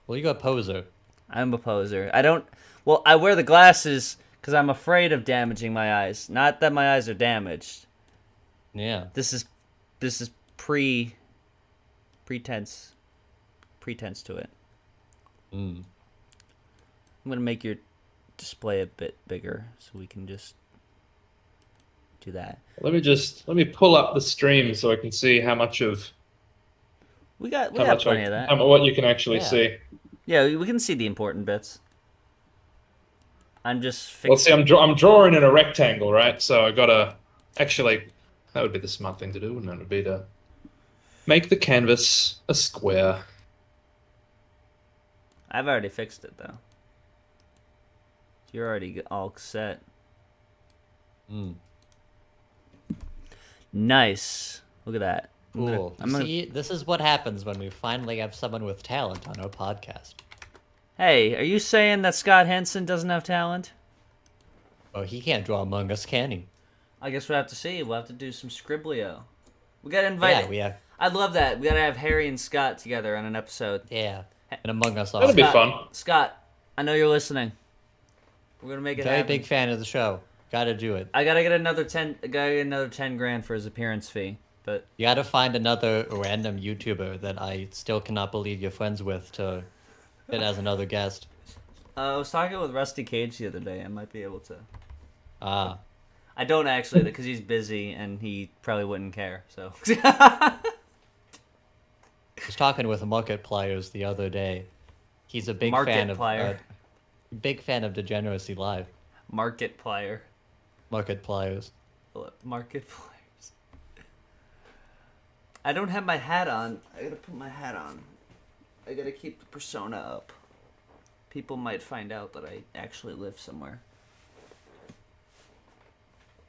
Well, you got a poser. I'm a poser. I don't... Well, I wear the glasses because I'm afraid of damaging my eyes. Not that my eyes are damaged. Yeah. This is pretense to it. Mm. I'm gonna make your display a bit bigger so we can just do that. Let me pull up the stream so I can see how much of We got plenty of that. what you can actually Yeah. see. Yeah, we can see the important bits. I'm just Well, see, I'm drawing in a rectangle, right? So I gotta actually. That would be the smart thing to do, wouldn't it? Would be to make the canvas a square. I've already fixed it though. You're already all set. Mm. Nice. Look at that. Cool. I'm gonna- See, this is what happens when we finally have someone with talent on our podcast. Hey, are you saying that Scott Henson doesn't have talent? Oh, he can't draw Among Us, can he? I guess we'll have to see. We'll have to do some Scriblio. We gotta invite. Yeah, we have. I'd love that. We gotta have Harry and Scott together on an episode. Yeah, and Among Us. That'll be Also. fun. Scott, I know you're listening. We're gonna make it Very happen. big fan of the show. Gotta do it. I gotta get another 10 grand for his appearance fee. But You gotta find another random YouTuber that I still cannot believe you're friends with to fit as another guest. I was talking with Rusty Cage the other day. I might be able to. Ah, I don't actually, because he's busy and he probably wouldn't care. So. I was talking with Markipliers the other day. He's a big fan of big fan of Degeneracy Live. Markiplier. Markipliers. Markipliers. I don't have my hat on. I gotta put my hat on. I gotta keep the persona up. People might find out that I actually live somewhere.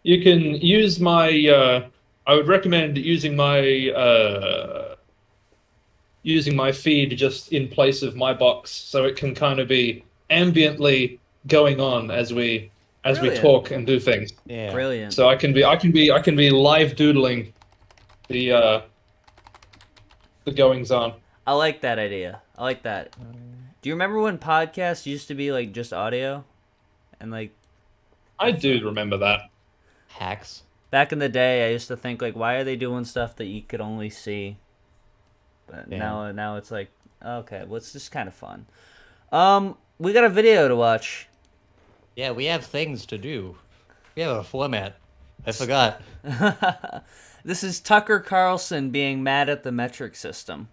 You can use my. I would recommend using my feed just in place of my box, so it can kind of be ambiently going on as we Brilliant. talk and do things. Yeah. Brilliant. So I can be live doodling the goings on. I like that idea. I like that. Do you remember when podcasts used to be like just audio? And like I do remember that. Hacks. back in the day, I used to think like, why are they doing stuff that you could only see? But Yeah. now it's like, okay, well, it's just kind of fun. We got a video to watch. Yeah, we have things to do. We have a format. I forgot. This is Tucker Carlson being mad at the metric system.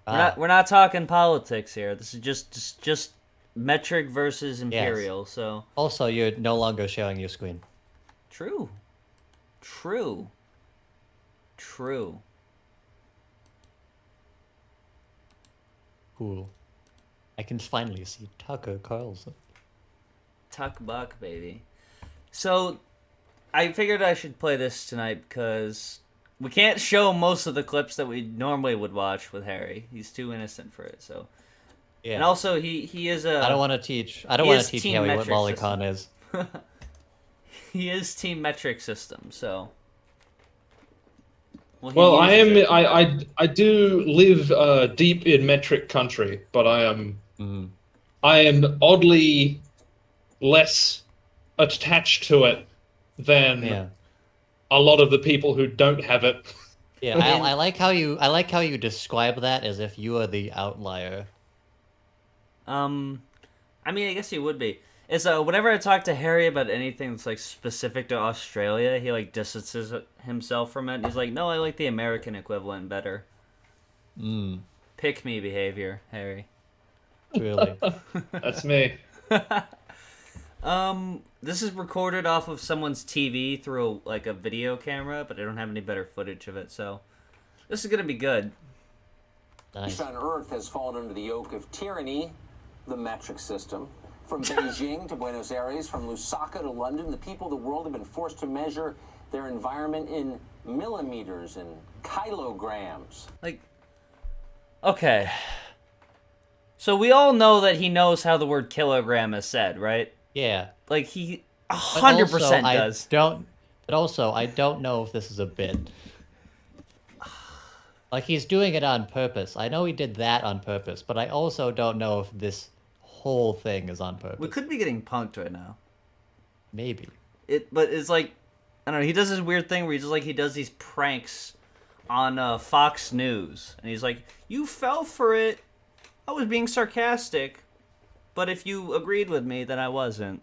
We're not talking politics here. This is just metric versus imperial. So Also, you're no longer sharing your screen. true. Cool. I can finally see Tucker Carlson. Tuck buck, baby. So I figured I should play this tonight because we can't show most of the clips that we normally would watch with Harry. He's too innocent for it. So, Yeah. and also he is a I don't want to teach. I don't he want is to teach team Harry what metric lolicon is. he is team metric system. So, he Well, I uses am. it. I do live deep in metric country, but I am. Mhm. I am oddly less attached to it than Yeah. a lot of the people who don't have it. Yeah, I like how you describe that as if you are the outlier. I mean, I guess he would be. It's whenever I talk to Harry about anything that's like specific to Australia, he like distances himself from it. He's like, "No, I like the American equivalent better." Mm, Pick me behavior, Harry. really. That's me. This is recorded off of someone's TV through like a video camera, but I don't have any better footage of it, so this is gonna be good. Nice. On Earth has fallen under the yoke of tyranny, the metric system. From Beijing to Buenos Aires, from Lusaka to London, the people of the world have been forced to measure their environment in millimeters and kilograms. Like, okay. So we all know that he knows how the word kilogram is said, right? Yeah. Like he But 100% also, does. But also, I don't know if this is a bit. Like, he's doing it on purpose. I know he did that on purpose, but I also don't know if this whole thing is on purpose. We could be getting punked right now. Maybe. But it's like, I don't know. He does this weird thing where he does these pranks on Fox News, and he's like, "You fell for it. I was being sarcastic, but if you agreed with me, then I wasn't."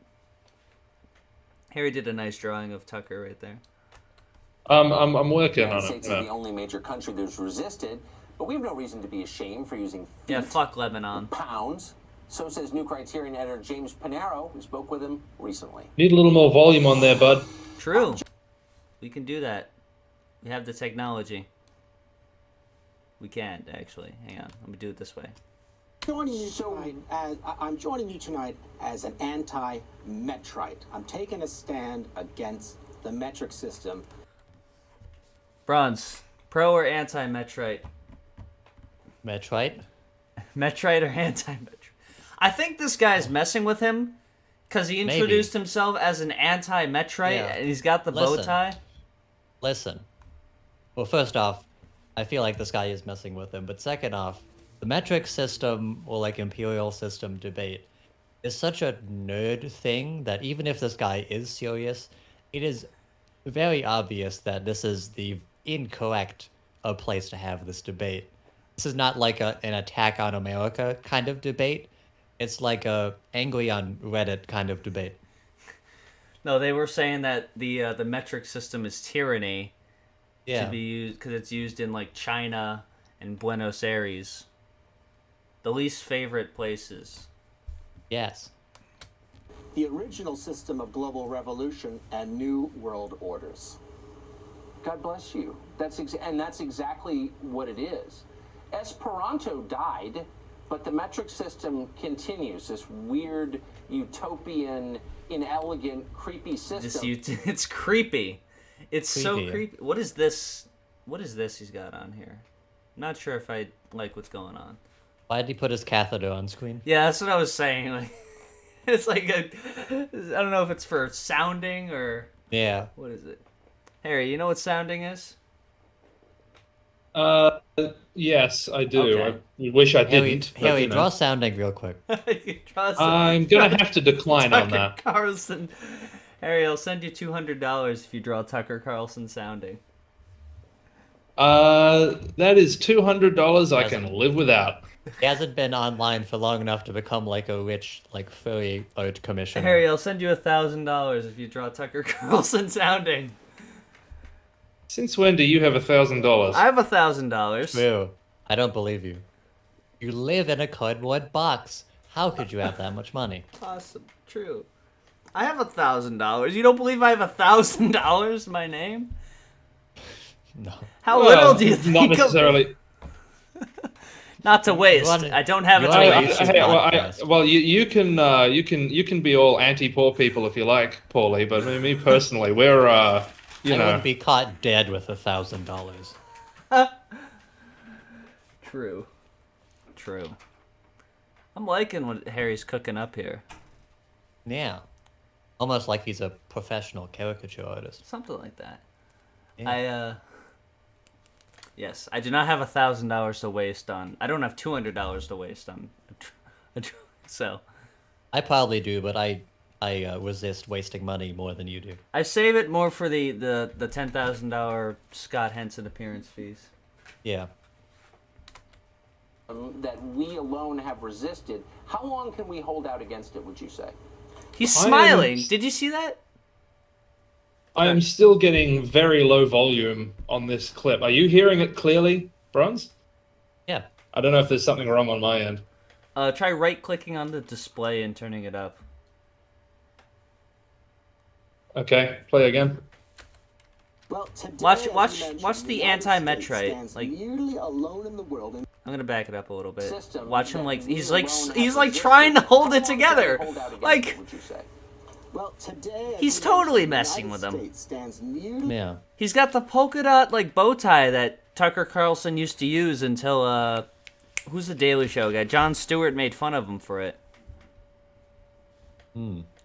Harry did a nice drawing of Tucker right there. I'm working The on United it. States is the only major country that's resisted, but we have no reason to be ashamed for using feet, Yeah, fuck Lebanon. pounds. So says new Criterion editor James Panaro, who spoke with him recently. Need a little more volume on there, bud. True. We can do that. We have the technology. We can, actually. Hang on. Let me do it this way. I'm joining you tonight as an anti-metrite. I'm taking a stand against the metric system. Bronze. Pro or anti-metrite? Metrite? Metrite or anti-metrite? I think this guy's messing with him because he introduced himself as an anti-metrite and he's got the bow tie. Listen. Well, first off, I feel like this guy is messing with him, but second off, the metric system or like imperial system debate is such a nerd thing that even if this guy is serious, it is very obvious that this is the incorrect place to have this debate. This is not like an attack on America kind of debate. It's like a angry on Reddit kind of debate. No, they were saying that the metric system is tyranny Yeah. to be used because it's used in like China and Buenos Aires, the least favorite places. Yes. The original system of global revolution and new world orders. God bless you. That's exactly what it is. Esperanto died, but the metric system continues. This weird, utopian, inelegant, creepy system. It's creepy. It's so Creepy. creepy. What is this? What is this he's got on here? Not sure if I like what's going on. Why did he put his catheter on screen? Yeah, that's what I was saying. Like, it's like I don't know if it's for sounding or Yeah. what is it. Harry, you know what sounding is? Yes, I do. Okay. I wish I didn't. but, Harry, you know. draw sounding real quick. You draw some- I'm gonna have to decline on Tucker that. Carlson. Harry, I'll send you $200 if you draw Tucker Carlson sounding. That is $200 I can live without. He hasn't been online for long enough to become like a rich, like furry art commissioner. Harry, I'll send you $1,000 if you draw Tucker Carlson sounding. Since when do you have $1,000? I have $1,000. True. I don't believe you. You live in a cardboard box. How could you have that much money? Awesome. True. I have $1,000. You don't believe I have $1,000 in my name? No. How little do you think? Not necessarily. Not to waste. I don't have it to You're waste. a podcast. Well, you can be all anti-poor people if you like, Paulie. But me personally, we're I know. wouldn't be caught dead with $1,000. True. True. I'm liking what Harry's cooking up here. Yeah. Almost like he's a professional caricature artist. Something like that. Yeah. Yes, I do not have $1,000 to waste on. I don't have $200 to waste on. So. I probably do, but I resist wasting money more than you do. I save it more for the $10,000 Scott Henson appearance fees. Yeah. That we alone have resisted. How long can we hold out against it, would you say? He's smiling. Did you see that? I am still getting very low volume on this clip. Are you hearing it clearly, Bronze? Yeah. I don't know if there's something wrong on my end. Try right-clicking on the display and turning it up. Okay, play again. Well, today, Watch as you mentioned, the the United anti-metrite, States stands like- nearly alone in the world in I'm gonna back it up a little bit. System Watch him that like we he's alone like have he's like resisted. trying to hold How it long can we together. hold out against Like it, would you say? Well, today, as He's you totally mentioned, the messing United with him. States stands nearly Yeah. he's got the polka dot like bow tie that Tucker Carlson used to use until who's the Daily Show guy? Jon Stewart made fun of him for it.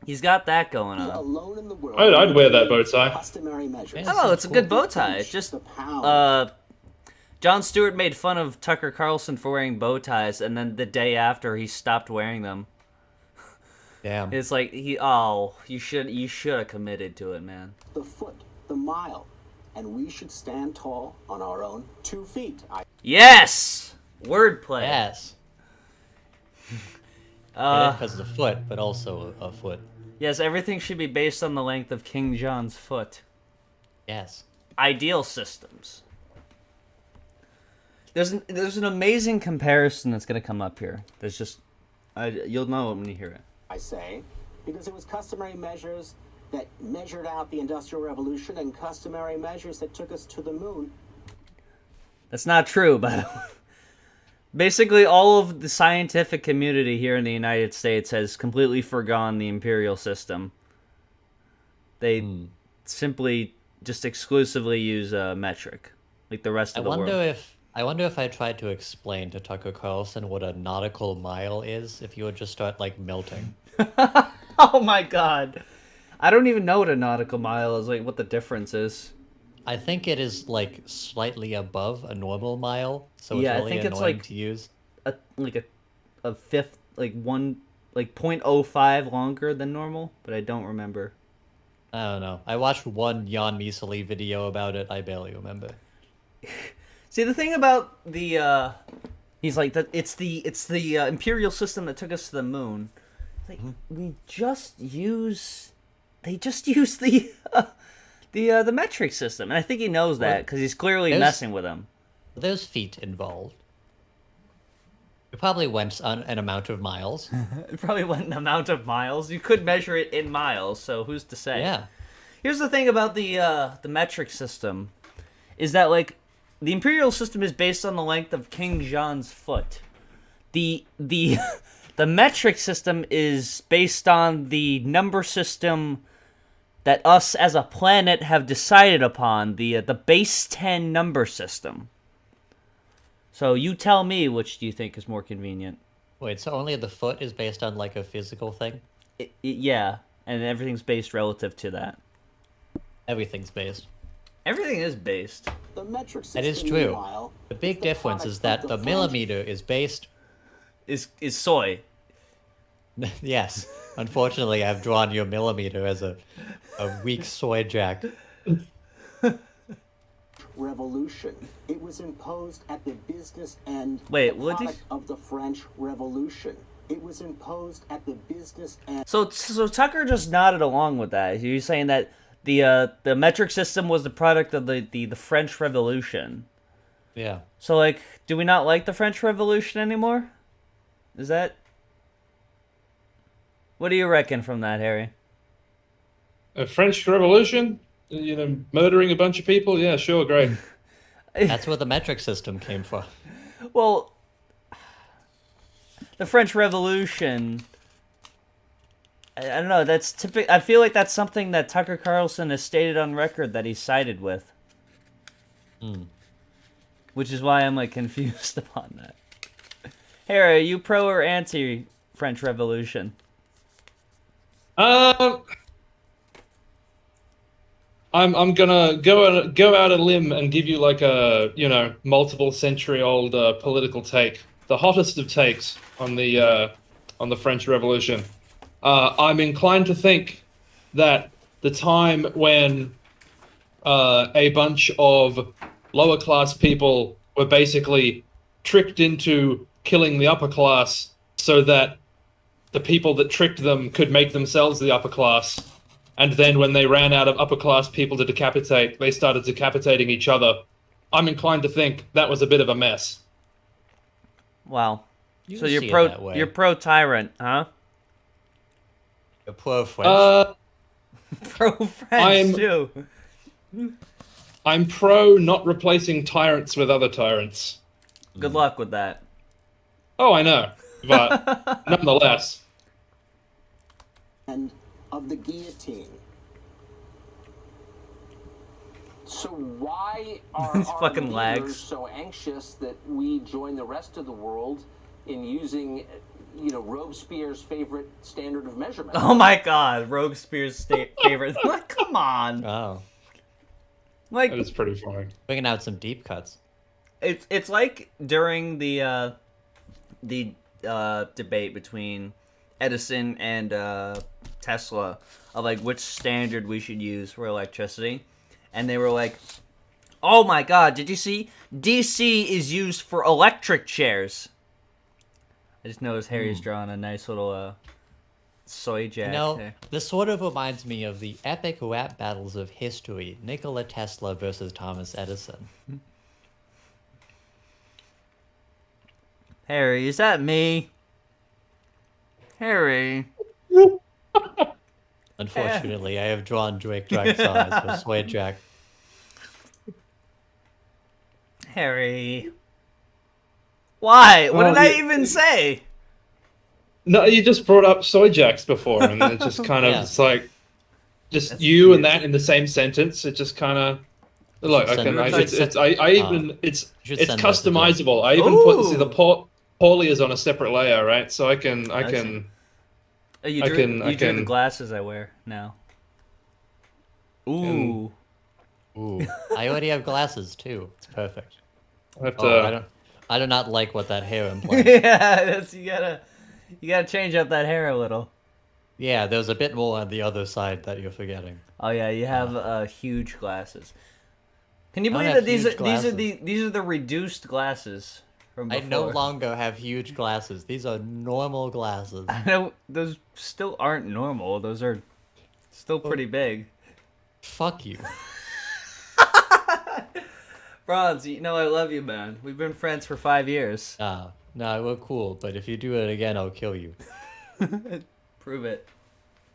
He's got that going on. alone in the world. I'd wear that bow tie. Customary measures. Oh, it's a good bow tie. It's just The pound. Jon Stewart made fun of Tucker Carlson for wearing bow ties, and then the day after he stopped wearing them. Damn. It's like you should have committed to it, man. The foot, the mile, and we should stand tall on our own 2 feet. Yes, wordplay. Yes. Uh, Because of the foot, but also a foot. yes, everything should be based on the length of King John's foot. Yes. Ideal systems. There's an amazing comparison that's gonna come up here. There's just, you'll know it when you hear it. I say, because it was customary measures that measured out the Industrial Revolution and customary measures that took us to the moon. That's not true, by the way. Basically, all of the scientific community here in the United States has completely forgone the imperial system. They simply just exclusively use a metric, like the rest of the world. I wonder if I tried to explain to Tucker Carlson what a nautical mile is, if you would just start like melting. Oh my god. I don't even know what a nautical mile is, like what the difference is. I think it is like slightly above a normal mile, so Yeah, I it's really think it's, annoying like, to use. A fifth, like 0.05 longer than normal, but I don't remember. I don't know. I watched one Jan Misali video about it. I barely remember. See, the thing about the he's like that it's the imperial system that took us to the moon. Like they just use the the metric system, and I think he knows that because he's clearly There's- messing with him. There's feet involved. It probably went on an amount of miles. It probably went an amount of miles. You could measure it in miles, so who's to say? Yeah. Here's the thing about the metric system, is that like the imperial system is based on the length of King John's foot. The metric system is based on the number system that us as a planet have decided upon, the base 10 number system. So you tell me, which do you think is more convenient? Wait, so only the foot is based on like a physical thing? Yeah, and everything's based relative to that. Everything's based. Everything is based. The metric system, That is true. meanwhile, The big is difference product is that of the flange- millimeter is based. Is soy. Yes. Unfortunately, I've drawn your millimeter as a weak soy jack. Revolution. It was imposed at the business end. Wait, the what did product of the French Revolution. It was imposed at the business end. So Tucker just nodded along with that. You're saying that the metric system was the product of the French Revolution. Yeah. So, like, do we not like the French Revolution anymore? Is that... What do you reckon from that, Harry? A French Revolution? Murdering a bunch of people? Yeah, sure, great. That's where the metric system came from. Well, the French Revolution... I don't know, that's typical. I feel like that's something that Tucker Carlson has stated on record that he sided with. Which is why I'm, like, confused upon that. Harry, are you pro or anti French Revolution? I'm gonna go out a limb and give you like a multiple century old political take, the hottest of takes on the French Revolution. I'm inclined to think that the time when a bunch of lower class people were basically tricked into killing the upper class so that the people that tricked them could make themselves the upper class. And then when they ran out of upper class people to decapitate, they started decapitating each other. I'm inclined to think that was a bit of a mess. Wow. You So can you're see it pro that way. you're pro tyrant, huh? You're pro French. Pro French too. I'm pro not replacing tyrants with other tyrants. Good luck with that. Oh, I know, but nonetheless. And of the guillotine. So why are These our fucking leaders lags. so anxious that we join the rest of the world in using, Robespierre's favorite standard of measurement? Oh my god, Robespierre's favorite. Like, come on. Oh. Like, That is pretty funny. Bringing out some deep cuts. it's like during the debate between Edison and Tesla of like which standard we should use for electricity, and they were like, "Oh my god, did you see? DC is used for electric chairs." I just noticed Harry's drawing a nice little soy jack there. This sort of reminds me of the epic rap battles of history: Nikola Tesla versus Thomas Edison. Harry, is that me? Harry. Unfortunately, I have drawn Drake Jack's eyes with Sway Jack. Harry. Why? What did I even say? No, you just brought up soy jacks before, and it just kind of Yeah. it's like just That's you weird. and that in the same sentence. It just kind of look. Should It's should it's send customizable. I even put Ooh. the Paulie is on a separate layer, right? So I can Oh, you I drew, can- you I drew the can- glasses I wear now. Ooh. Ooh, I already have glasses too. It's perfect. have to. Oh, I do not like what that hair implies. Yeah, you gotta change up that hair a little. Yeah, there's a bit more on the other side that you're forgetting. Oh yeah, you have huge glasses. Can you I don't believe have that huge these are the reduced glasses from I before? no longer have huge glasses. These are normal glasses. I know those still aren't normal. Those are still pretty big. Fuck you. Bronze, you know I love you, man. We've been friends for 5 years. No, we're cool, but if you do it again, I'll kill you. Prove it.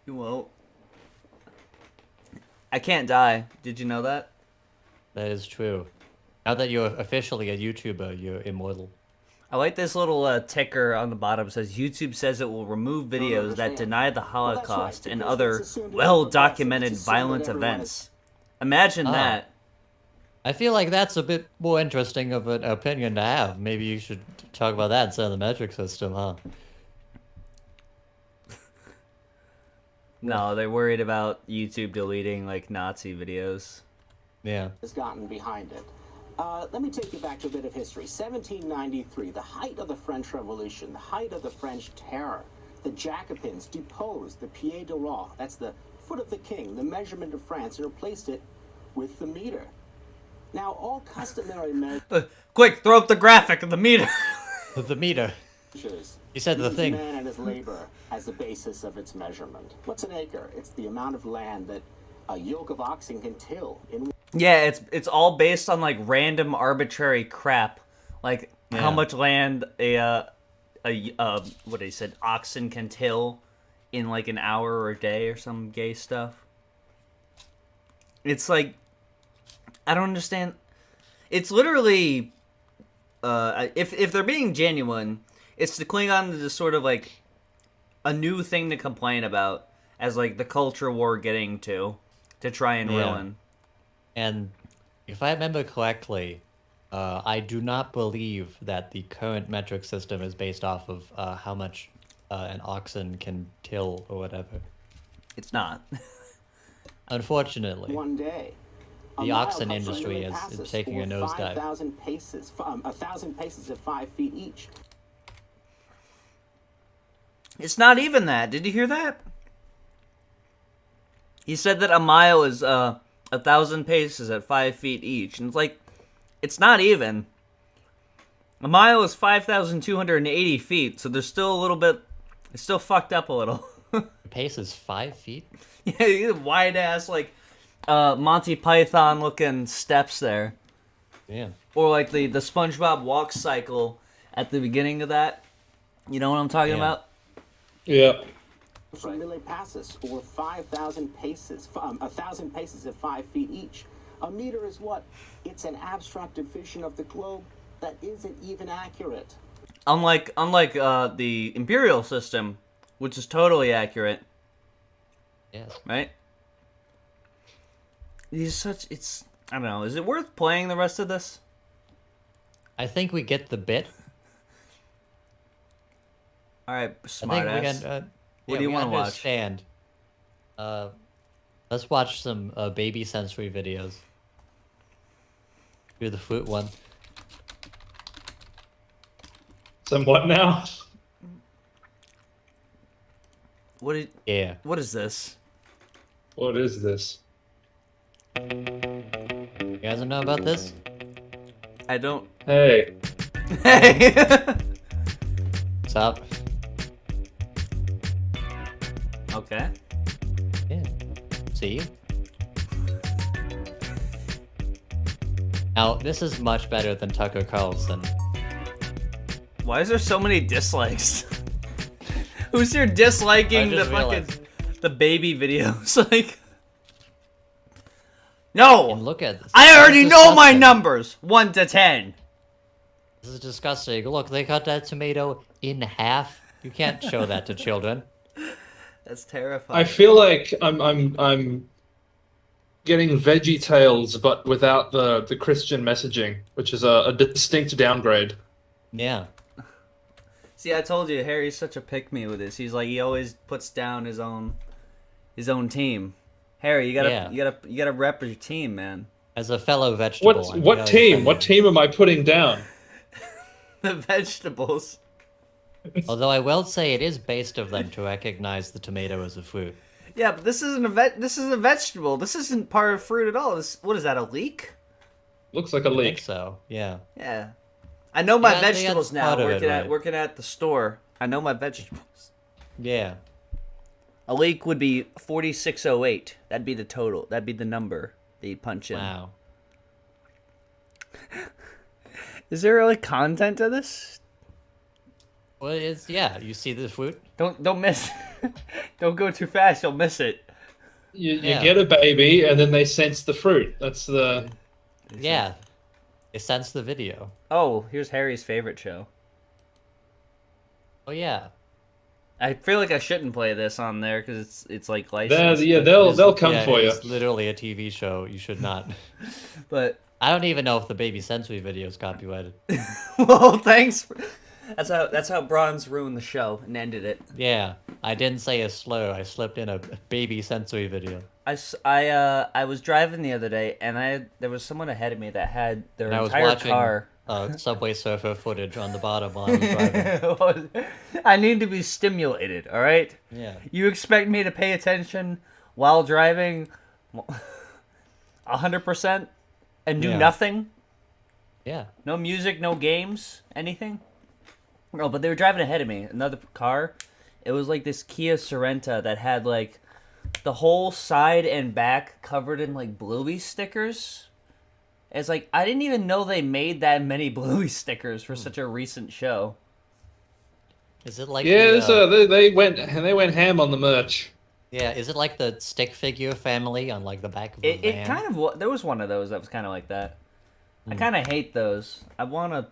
You won't. I can't die. Did you know that? That is true. Now that you're officially a YouTuber, you're immortal. I like this little ticker on the bottom. It says YouTube says it will remove videos that deny the Holocaust and other well-documented violent events. Imagine that. I feel like that's a bit more interesting of an opinion to have. Maybe you should talk about that instead of the metric system, huh? No, they're worried about YouTube deleting like Nazi videos. Yeah. Has gotten behind it. Let me take you back to a bit of history. 1793, the height of the French Revolution, the height of the French Terror. The Jacobins deposed the pied de roi, that's the foot of the king, the measurement of France, and replaced it with the meter. Now, all customary Quick, throw up the graphic of the meter. The meter. measures You said the use thing. man and his labor as the basis of its measurement. What's an acre? It's the amount of land that a yoke of oxen can till in. Yeah, it's all based on like random arbitrary crap, like how Yeah. much land what he said oxen can till in like an hour or a day or some gay stuff. It's like I don't understand. It's literally if they're being genuine, it's the Klingons just sort of like a new thing to complain about as like the culture war getting to try and Yeah. ruin. And if I remember correctly, I do not believe that the current metric system is based off of how much an oxen can till or whatever. It's not. Unfortunately. One day. A The mile oxen comes industry from is passes, taking a or nosedive. 5,000 paces, 1,000 paces at 5 feet each. It's not even that. Did you hear that? He said that a mile is 1,000 paces at 5 feet each, and it's like, it's not even. A mile is 5,280 feet, so there's still a little bit. It's still fucked up a little. The pace is 5 feet? Yeah, wide ass like Monty Python looking steps there, Yeah. or like the SpongeBob walk cycle at the beginning of that. You know what I'm talking Yeah. about? Yeah. From Millet passes, or 5,000 paces, 1,000 paces at 5 feet each. A meter is what? It's an abstract division of the globe that isn't even accurate. Unlike the Imperial system, which is totally accurate, Yes. right? It's I don't know. Is it worth playing the rest of this? I think we get the bit. All right, I smart think we ass. can. What do you we wanna watch? understand. Let's watch some baby sensory videos. Do the fruit one. Somewhat now. Yeah. What is this? What is this? You guys know about this? I don't. Hey. Hey. What's up? Okay. Yeah. See? Now, this is much better than Tucker Carlson. Why is there so many dislikes? Who's here disliking I the just fucking realized. the baby videos? Like, no. And look at this. I This already is know my disgusting. numbers, 1 to 10. This is disgusting. Look, they cut that tomato in half. You can't show that to children. That's terrifying. I feel like I'm getting Veggie Tales, but without the Christian messaging, which is a distinct downgrade. Yeah. See, I told you, Harry's such a pick-me with this. He's like, he always puts down his own team. Harry, you gotta rep your team, man. As a fellow vegetable. What team? What team am I putting down? The vegetables. Although I will say it is based of them to recognize the tomato as a fruit. Yeah, but this isn't this is a vegetable. This isn't part of fruit at all. What is that, a leek? Looks like a I think leek. so. Yeah. Yeah. I know my Yeah, that's vegetables now, part of it, right. working at the store. I know my vegetables. Yeah. A leek would be 4608. That'd be the total. That'd be the number that you punch in. Wow. Is there really content to this? Well, it's yeah. You see the fruit? Don't miss. Don't go too fast. You'll miss it. You Yeah. get a baby, and then they sense the fruit. That's the. Yeah. They sense the video. Oh, here's Harry's favorite show. Oh yeah. I feel like I shouldn't play this on there because it's like licensed. Yeah, they'll come Yeah, for you. it's literally a TV show. You should not. But I don't even know if the baby sensory video is copyrighted. well, thanks. That's how Bronze ruined the show and ended it. Yeah. I didn't say a slur. I slipped in a baby sensory video. I was driving the other day and there was someone ahead of me that had their And I was entire watching car. Subway Surfer footage on the bottom while I was driving. I need to be stimulated. All right. Yeah. You expect me to pay attention while driving? 100%? and do Yeah. nothing. Yeah. No music, no games, anything. No, but they were driving ahead of me. Another car. It was like this Kia Sorento that had like the whole side and back covered in like Bluey stickers. It's like I didn't even know they made that many Bluey stickers for such a recent show. Is it like Yeah, the, they went ham on the merch. yeah? Is it like the stick figure family on like the back of a It van? kind of there was one of those that was kind of like that. I kind of hate those. I want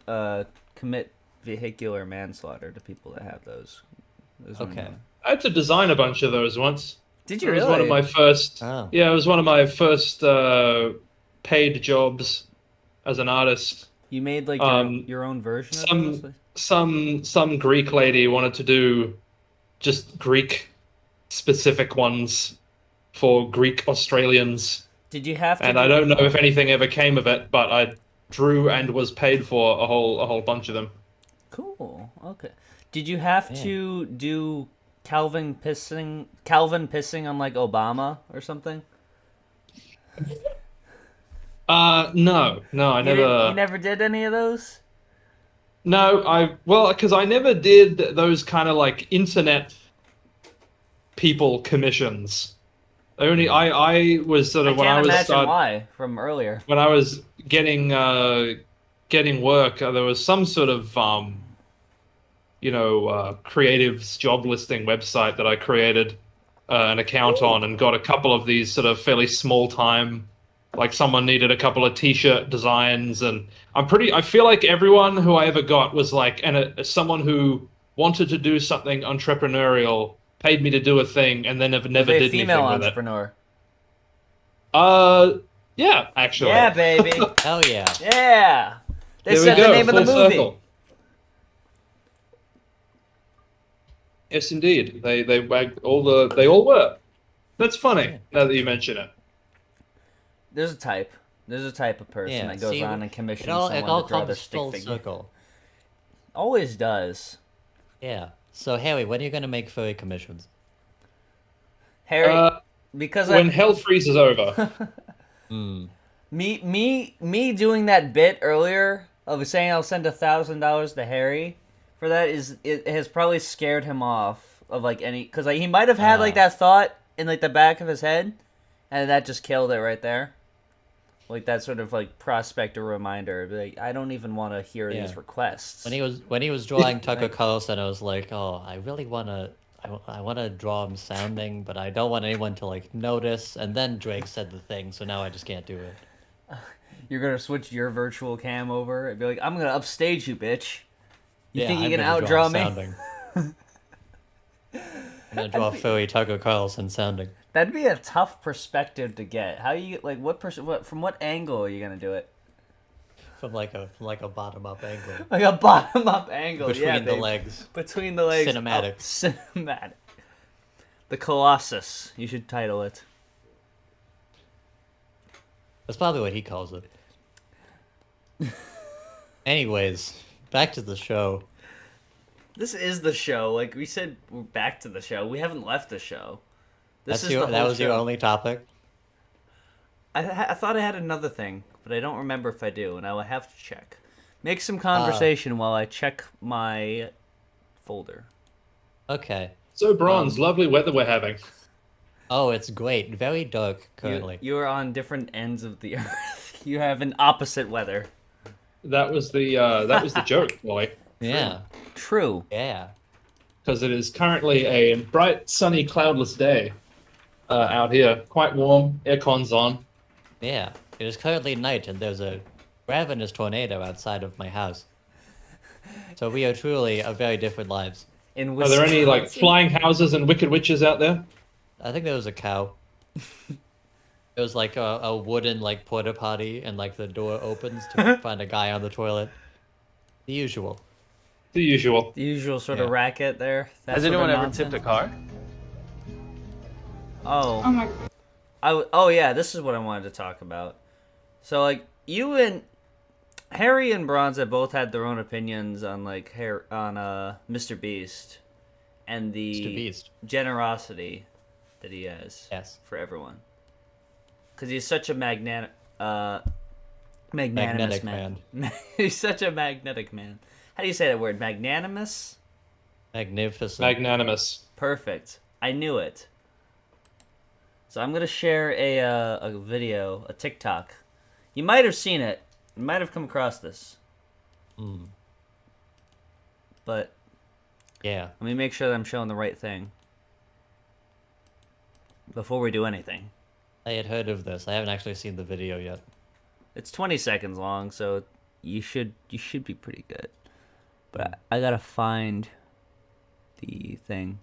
to commit vehicular manslaughter to people that have those. Those are Okay. annoying. I had to design a bunch of those once. Did you It was really? one of my first. Oh. Yeah, it was one of my first paid jobs as an artist. You made like your own version of those? Some Greek lady wanted to do just Greek specific ones for Greek Australians, Did you have to? and I don't know if anything ever came of it, but I drew and was paid for a whole bunch of them. Cool. Okay. Did you have Yeah. to do Calvin pissing on like Obama or something? No, I never. You never did any of those? No, because I never did those kind of like internet people commissions. I was sort I of when I can't was imagine why from earlier. when I was getting work, there was some sort of creatives job listing website that I created an account on and got a couple of these sort of fairly small time. Like someone needed a couple of T-shirt designs, and I feel like everyone who I ever got was like, someone who wanted to do something entrepreneurial, paid me to do a thing, and then never Was they did a female anything with entrepreneur? it. Yeah, actually. Yeah, baby. Hell yeah. Yeah. They There we said the go, name of the full movie. circle. Yes, indeed. They all were. That's funny. Now that you mention it. There's a type. There's a type of person Yeah. that goes See, on and commissions it all someone to draw their comes stick full figure. circle. Always does. Yeah. So Harry, when are you gonna make furry commissions? Harry, because When hell freezes over. me doing that bit earlier of saying I'll send $1,000 to Harry for that it has probably scared him off of like any because like he might have had like that thought in like the back of his head, and that just killed it right there. Like that sort of like prospect or reminder. Like I don't even want to hear Yeah. these requests. When he was drawing Tucker Carlson, I was like, oh, I really I wanna draw him sounding, but I don't want anyone to like notice. And then Drake said the thing, so now I just can't do it. You're gonna switch your virtual cam over and be like, I'm gonna upstage you, bitch. You think you I'm can gonna draw outdraw him me? sounding. I'm gonna draw furry Tucker Carlson sounding. That'd be a tough perspective to get. How you like from what angle are you gonna do it? From like a bottom up angle. Like a bottom up angle, Between yeah, the babe. legs. Between the legs. Cinematic. Oh, cinematic. The Colossus. You should title it. That's probably what he calls it. Anyways, back to the show. This is the show. Like we said, we're back to the show. We haven't left the show. This is That the whole was your show. only topic? I thought I had another thing, but I don't remember if I do, and I will have to check. Make some conversation while I check my folder. Okay. So, Bronze, lovely weather we're having. Oh, it's great. Very dark currently. You're on different ends of the earth. You have an opposite weather. That was the joke, boy. Yeah. True. Yeah. Because it is currently a bright, sunny, cloudless day out here. Quite warm. Aircon's on. Yeah. It is currently night and there's a ravenous tornado outside of my house. So we are truly of very different lives. In Are there any like Wisconsin? flying houses and wicked witches out there? I think there was a cow. It was like a wooden like porta potty and like the door opens to find a guy on the toilet. The usual. The usual. The usual sort of Yeah. racket there. That Has sort of anyone ever nonsense? tipped a car? Oh. Oh my. Oh yeah, this is what I wanted to talk about. So like you and Harry and Bronze both had their own opinions on like Mr. Beast and the Mr. Beast. generosity that he has Yes. for everyone. Because he's such a magnanimous Magnetic man. He's such a magnetic man. How do you say that word? Magnanimous? Magnificent. Magnanimous. Perfect. I knew it. So I'm gonna share a video, a TikTok. You might have seen it. You might have come across this. But Yeah. let me make sure that I'm showing the right thing before we do anything. I had heard of this. I haven't actually seen the video yet. It's 20 seconds long, so you should be pretty good. But I gotta find the thing.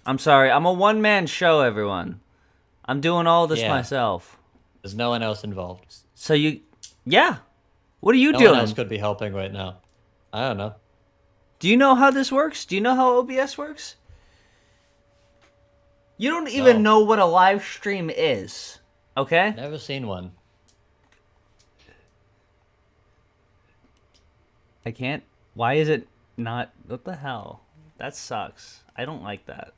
I'm sorry, I'm a one-man show, everyone. I'm doing all this Yeah. myself. There's no one else involved. So yeah. What are you No doing? one else could be helping right now. I don't know. Do you know how this works? Do you know how OBS works? You don't even No. know what a live stream is, okay? Never seen one. I can't. Why is it not? What the hell? That sucks. I don't like that.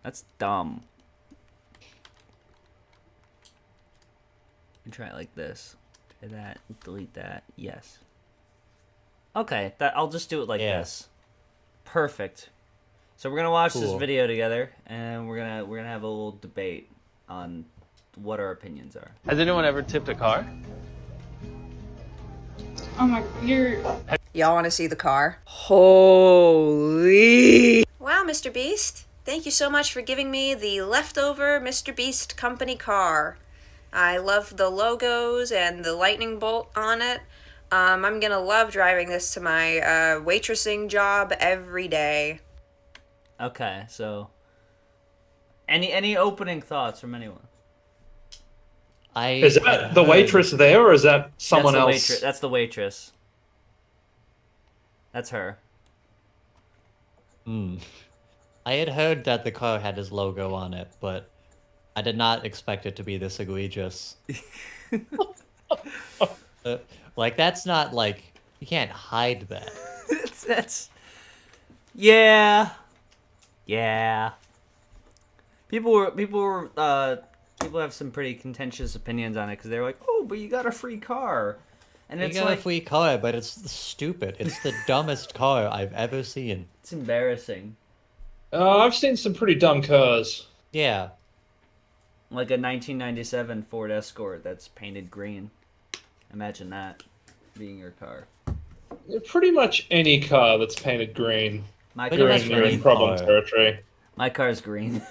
That's dumb. Try it like this. Try that. Delete that. Yes. Okay, I'll just do it like Yeah. this. Perfect. So we're gonna watch this Cool. video together, and we're gonna have a little debate on what our opinions are. Has anyone ever tipped a car? Oh my, you're... Y'all want to see the car? Holy... Wow, Mr. Beast. Thank you so much for giving me the leftover Mr. Beast company car. I love the logos and the lightning bolt on it. I'm gonna love driving this to my waitressing job every day. Okay, so any opening thoughts from anyone? Is that the waitress there, or is that someone That's the else? That's the waitress. That's her. I had heard that the car had his logo on it, but I did not expect it to be this egregious. Like, that's not, like, you can't hide that. That's yeah. People have some pretty contentious opinions on it because they're like, oh, but you got a free car, and You it's got like a free car, but it's stupid. It's the dumbest car I've ever seen. it's embarrassing. I've seen some pretty dumb cars. Yeah. Like a 1997 Ford Escort that's painted green. Imagine that being your car. Pretty much any car that's painted green. My Pretty car much is You're in green. problem car. territory. My car's green.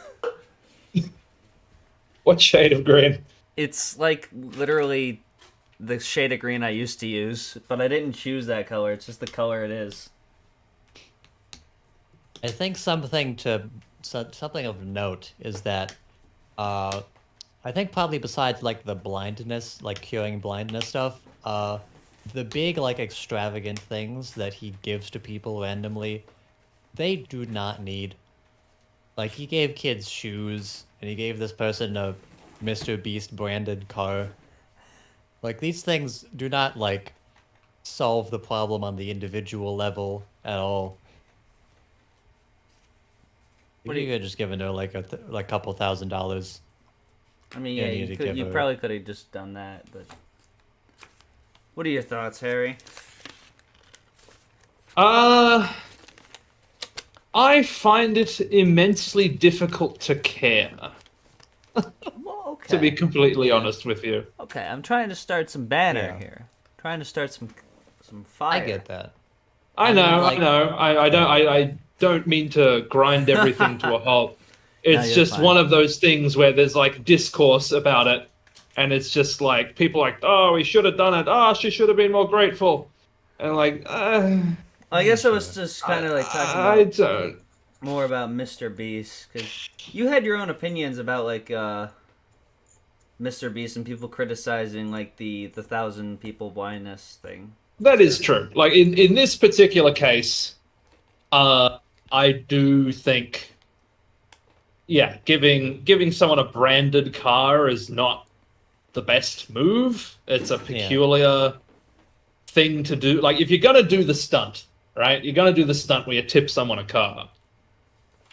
What shade of green? It's like literally the shade of green I used to use, but I didn't choose that color. It's just the color it is. I think something of note is that I think probably besides like the blindness, like curing blindness stuff, the big like extravagant things that he gives to people randomly, they do not need. Like, he gave kids shoes, and he gave this person a Mr. Beast branded car. Like, these things do not like solve the problem on the individual level at all. What do You could just give her like a couple $1,000s. I mean, Yeah, yeah, you you, need to give you her- probably could have just done that, but... What are your thoughts, Harry? I find it immensely difficult to care, Well, okay. to be completely honest with you. Okay, I'm trying to start some banner Yeah. here. Trying to start some fire. I get that. I I know, mean, like- I know. I don't mean to grind everything to a halt. It's you're just fine. one of those things where there's like discourse about it, and it's just like people are like, oh, we should have done it. Oh, she should have been more grateful, and like, I guess I was just kind of like talking I about don't. more about Mr. Beast, because you had your own opinions about like Mr. Beast and people criticizing like the 1,000 people blindness thing. That is true. Like in this particular case, I do think, yeah, giving someone a branded car is not the best move. It's a peculiar thing to do. Like, if you're gonna do the stunt, right? You're gonna do the stunt where you tip someone a car.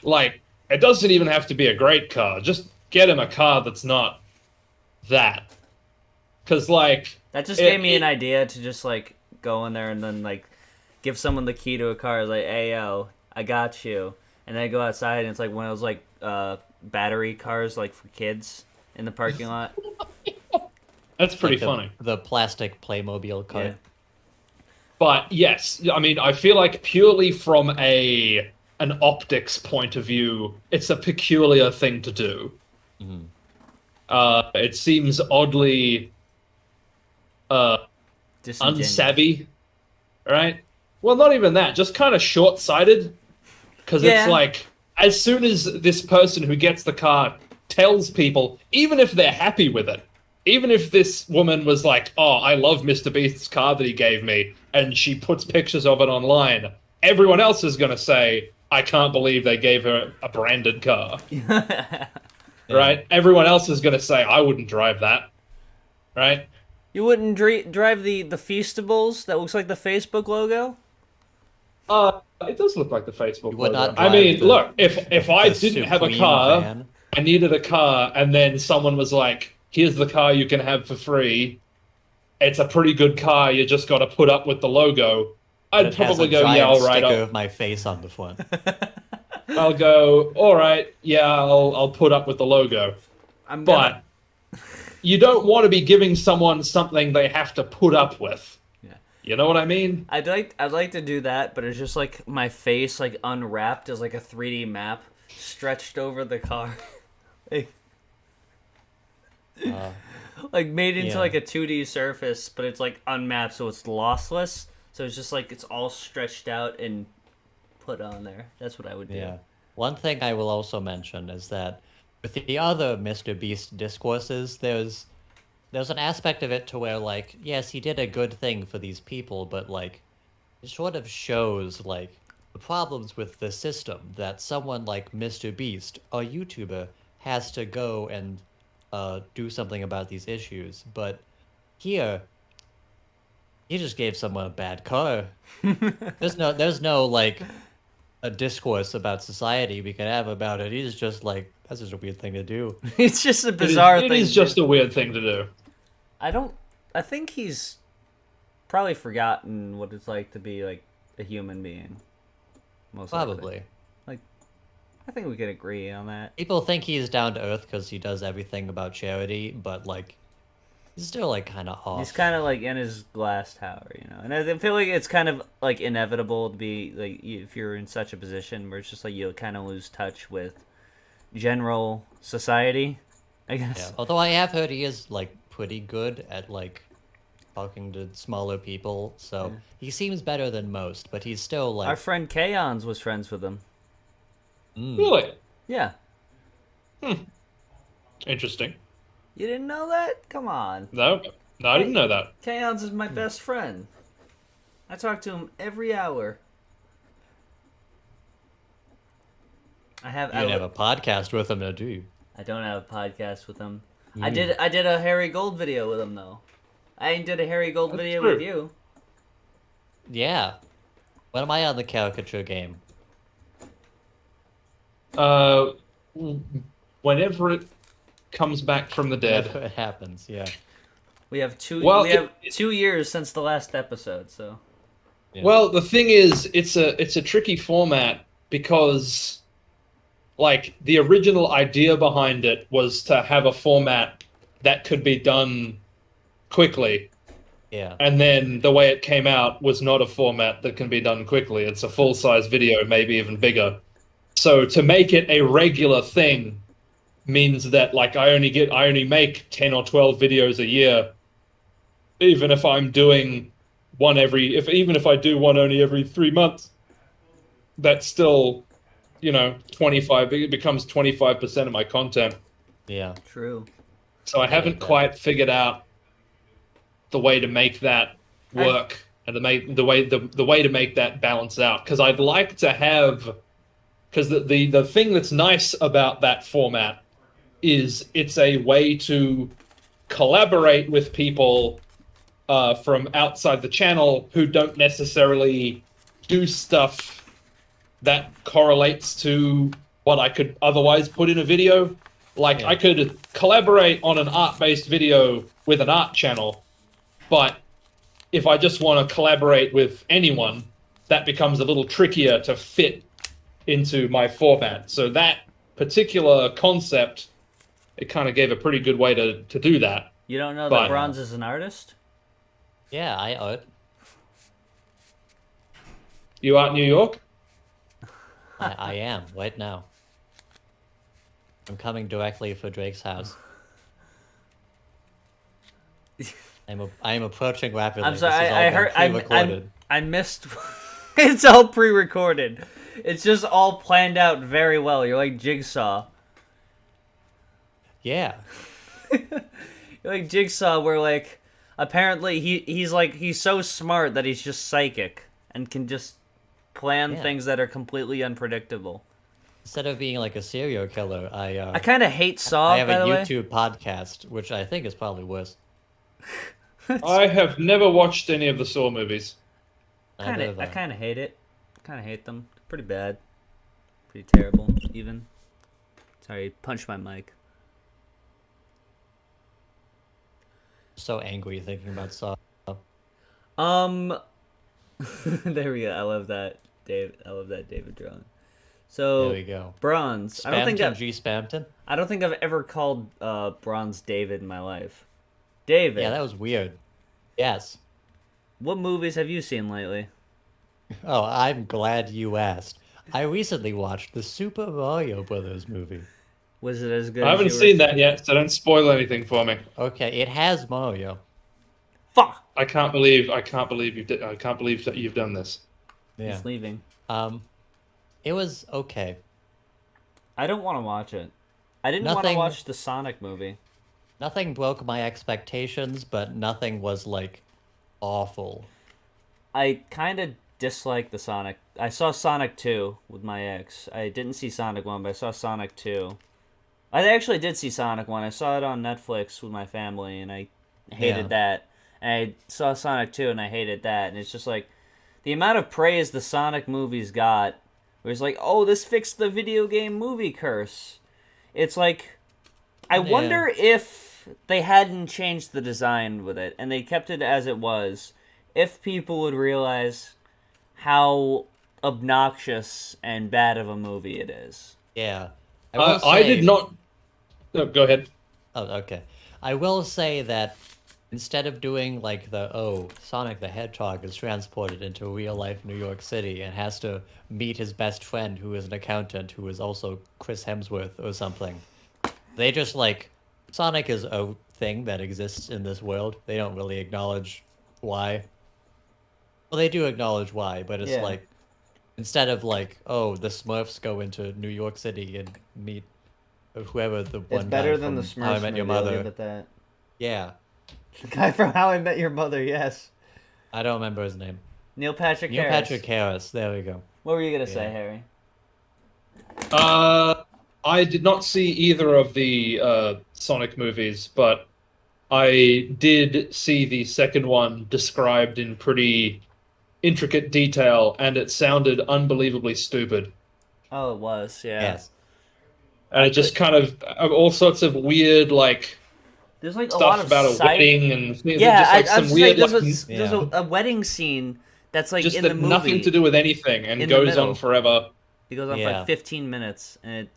Like, it doesn't even have to be a great car. Just get him a car that's not that. Because, like... That just gave me an idea to just, like, go in there and then, like, give someone the key to a car. Like, hey, yo, I got you. And then I go outside and it's, like, one of those, like, battery cars, like, for kids in the parking lot. That's pretty Like funny. The plastic Playmobil cart. Yeah. But, yes, I mean, I feel like purely from an optics point of view, it's a peculiar thing to do. Mhm. It seems oddly... Disingenuous. unsavvy, right? Well, not even that, just kind of short-sighted. Because Yeah. it's like, as soon as this person who gets the car tells people, even if they're happy with it, even if this woman was like, oh, I love Mr. Beast's car that he gave me, and she puts pictures of it online, everyone else is going to say, I can't believe they gave her a branded car. Right? Everyone else is going to say, I wouldn't drive that. Right? You wouldn't drive the Feastables that looks like the Facebook logo? It does look like the Facebook You would logo. not I mean, drive the- look, if I the didn't have a Supreme car, van. I needed a car, and then someone was like, here's the car you can have for free. It's a pretty good car, you just got to put up with the logo. I'd It has probably a go, giant yeah, all right. sticker of my face on the front. I'll go, all right, yeah, I'll put up with the logo. I'm But you don't want to be giving someone something they have to put up with. Yeah. You know what I mean? I'd like to do that, but it's just like my face like unwrapped as like a 3D map stretched over the car. Like made into yeah. like a 2D surface, but it's like unmapped so it's lossless. So it's just like it's all stretched out and put on there. That's what I would do. Yeah. One thing I will also mention is that with the other Mr. Beast discourses, there's an aspect of it to where, like, yes, he did a good thing for these people, but, like, it sort of shows, like, the problems with the system that someone like Mr. Beast, a YouTuber, has to go and do something about these issues. But here, he just gave someone a bad car. There's no, like, a discourse about society we can have about it. He's just like, that's just a weird thing to do. It's just a bizarre It thing. is just a weird thing to do. I think he's probably forgotten what it's like to be like a human being. Most likely. Probably. I think we could agree on that. People think he's down to earth because he does everything about charity, but, like, he's still, like, kind of off. He's kind of like in his glass tower, you know. And I feel like it's kind of like inevitable to be like if you're in such a position where it's just like you'll kind of lose touch with general society, I guess. Yeah. Although I have heard he is, like, pretty good at, like, talking to smaller people, so he seems better than most, but he's still, like... Our friend Kaons was friends with him. Really? Yeah. Interesting. You didn't know that? Come on. No, I didn't know that. Kaons is my best friend. I talk to him every hour. You didn't have a podcast with him, do you? I don't have a podcast with him. I did a Harry Gold video with him though. I did a Harry Gold video true. with you. Yeah. When am I on the caricature game? Whenever it comes back from the dead. It happens, yeah. We have 2 Well, we have 2 years since the last episode, so Yeah. Well, the thing is, it's a tricky format because, like, the original idea behind it was to have a format that could be done quickly. Yeah. And then the way it came out was not a format that can be done quickly. It's a full-size video, maybe even bigger. So to make it a regular thing means that, like, I only make 10 or 12 videos a year, even if I'm doing even if I do one only every 3 months. That's still, 25. It becomes 25% of my content. Yeah. true. So I haven't quite figured out the way to make that work and the way to make that balance out. Because I'd like to have, because the thing that's nice about that format is it's a way to collaborate with people from outside the channel who don't necessarily do stuff that correlates to what I could otherwise put in a video. Like, Yeah. I could collaborate on an art-based video with an art channel, but if I just want to collaborate with anyone, that becomes a little trickier to fit into my format. So that particular concept, it kind of gave a pretty good way to do that. You don't know But- that Bronze is an artist? Yeah, I owe it. You are in New York? I am right now. I'm coming directly for Drake's house. I'm approaching rapidly. I'm sorry, This is all I been heard. pre-recorded. I missed. It's all pre-recorded. It's just all planned out very well. You're like Jigsaw. Yeah. You're like Jigsaw, where like apparently he's so smart that he's just psychic and can just plan Yeah. things that are completely unpredictable. Instead of being like a serial killer, I kind of hate Saw. I have by a the way. YouTube podcast, which I think is probably worse. I have never watched any of the Saw movies. Neither have I kind of hate it. Kind of hate them. Pretty bad. Pretty terrible, even. Sorry, punch my mic. So angry thinking about Saw. There we go. I love that, Dave. I love that David drawing. So There we go. Bronze. Spamton, G. Spamton? I don't think I've ever called Bronze David in my life. David. Yeah, that was weird. Yes. What movies have you seen lately? Oh, I'm glad you asked. I recently watched the Super Mario Brothers movie. Was it as good? I haven't as you seen were... that yet, so don't spoil anything for me. Okay, it has Mario. Fuck. I can't believe that you've done this. Yeah. He's leaving. It was okay. I don't want to watch it. I didn't want to Nothing- watch the Sonic movie. Nothing broke my expectations, but nothing was like awful. I kind of dislike the Sonic. I saw Sonic 2 with my ex. I didn't see Sonic 1, but I saw Sonic 2. I actually did see Sonic 1. I saw it on Netflix with my family, and I hated Yeah. that. And I saw Sonic 2, and I hated that. And it's just like, the amount of praise the Sonic movies got, where it's like, oh, this fixed the video game movie curse. It's like, I wonder if they hadn't changed the design with it, and they kept it as it was, if people would realize how obnoxious and bad of a movie it is. Yeah. I did not. No, go ahead. Oh, okay. I will say that instead of doing like Sonic the Hedgehog is transported into real life New York City and has to meet his best friend who is an accountant who is also Chris Hemsworth or something. They just like, Sonic is a thing that exists in this world. They don't really acknowledge why. Well, they do acknowledge why, but it's Yeah. like, instead of like, oh, the Smurfs go into New York City and meet whoever the one It's better guy than the from How I Smurfs Met movie, Your I'll Mother. give it that. Yeah. The guy from How I Met Your Mother, yes. I don't remember his name. Neil Patrick Neil Harris. Patrick Harris. There we go. What were you going to say, Yeah. Harry? I did not see either of the Sonic movies, but I did see the second one described in pretty intricate detail, and it sounded unbelievably stupid. Oh, it was, yeah. Yes. And it just kind of all sorts of weird, like, There's like a lot stuff of about a side... wedding and things. Yeah, just like I some was weird, saying, like, there's a wedding scene that's like just in the that movie. nothing to do with anything and in the goes middle. on forever. It goes on for Yeah. like 15 minutes, and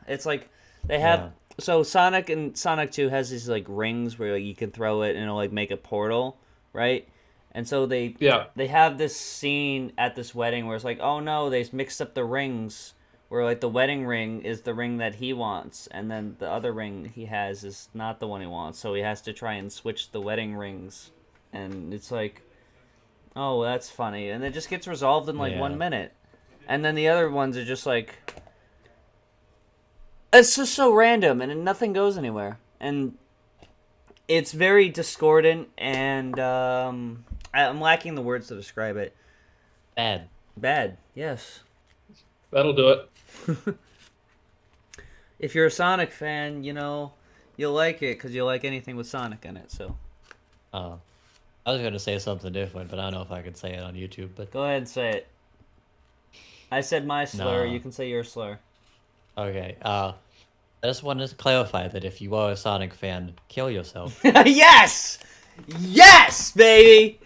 it's like they have. Yeah. So Sonic and Sonic 2 has these like rings where like, you can throw it and it'll like make a portal, right? And so they have this scene at this wedding where it's like, oh no, they mixed up the rings. Where like the wedding ring is the ring that he wants, and then the other ring he has is not the one he wants. So he has to try and switch the wedding rings, and it's like, oh, well, that's funny, and it just gets resolved in like Yeah. 1 minute, and then the other ones are just like, it's just so random, and nothing goes anywhere, and it's very discordant, and I'm lacking the words to describe it. Bad, yes. That'll do it. If you're a Sonic fan, you'll like it because you'll like anything with Sonic in it. So I was going to say something different, but I don't know if I could say it on YouTube. But go ahead and say it. I said my slur. Nah. You can say your slur. Okay. I just wanted to clarify that if you are a Sonic fan, kill yourself. Yes! Yes, baby!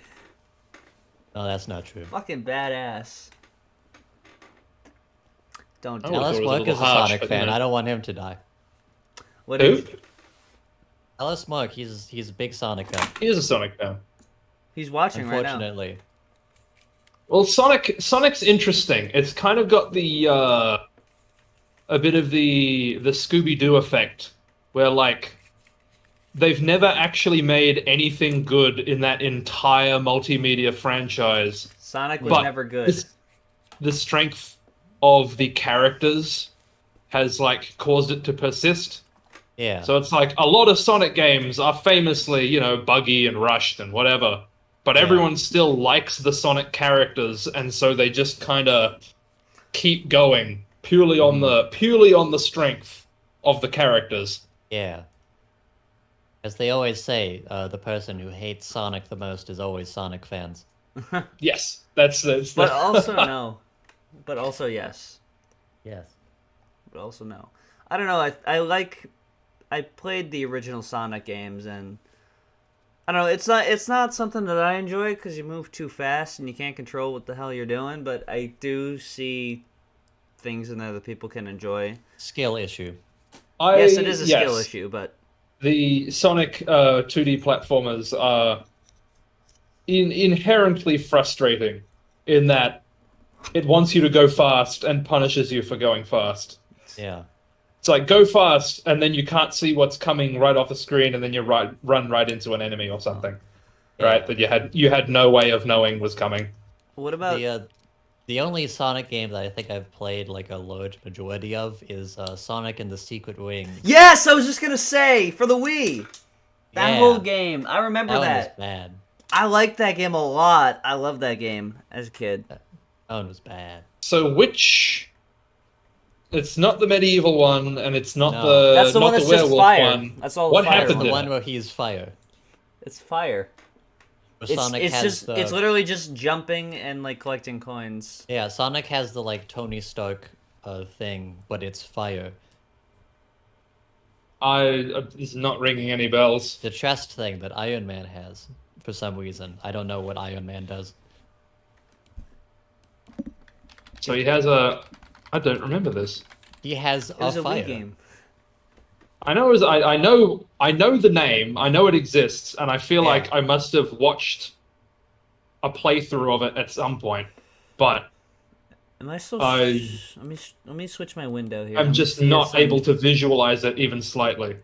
No, that's not true. Fucking badass. Don't do Oh, I it. thought Alice it was a Mark little is a harsh, Sonic but, fan. you know. I don't want him to die. What Who? is, Alice Mark, he's a big Sonic fan. He is a Sonic fan. he's watching right now. Unfortunately. Well, Sonic's interesting. It's kind of got the a bit of the Scooby-Doo effect, where like they've never actually made anything good in that entire multimedia franchise. Sonic was But never good. The strength of the characters has like caused it to persist. Yeah. So it's like a lot of Sonic games are famously, buggy and rushed and whatever, but everyone still likes the Sonic characters, and so they just kind of keep going purely on the strength of the characters. Yeah. As they always say, the person who hates Sonic the most is always Sonic fans. Yes, that's But also no. But also yes. Yes. But also no. I don't know. I played the original Sonic games, and I don't know. It's not something that I enjoy because you move too fast and you can't control what the hell you're doing. But I do see things in there that people can enjoy. Skill issue. Yes, it is a skill issue, but The Sonic 2D platformers are inherently frustrating in that it wants you to go fast and punishes you for going fast. Yeah. It's like, go fast, and then you can't see what's coming right off the screen, and then you run right into an enemy or something, right? That you had no way of knowing was coming. what about The only Sonic game that I think I've played like a large majority of is Sonic and the Secret Wings. Yes, I was just gonna say for the Wii. That Yeah. whole game, I remember That one was that. bad. I liked that game a lot. I loved that game as a kid. That one was bad. So which? It's not the medieval one, and it's not No. That's the not one the that's just werewolf fire. one. That's all What fire. happened The to one that? where he's fire. It's fire. Where It's Sonic it's has just the, it's literally just jumping and like collecting coins. Yeah, Sonic has the like Tony Stark thing, but it's fire. It's not ringing any bells. The chest thing that Iron Man has for some reason. I don't know what Iron Man does. So he has a. I don't remember this. He has It was a a fire. Wii game. I know the name. I know it exists, and I feel like I must have watched a playthrough of it at some point. But Am I still? I- Let me switch my window here. I'm just not able to visualize it even slightly.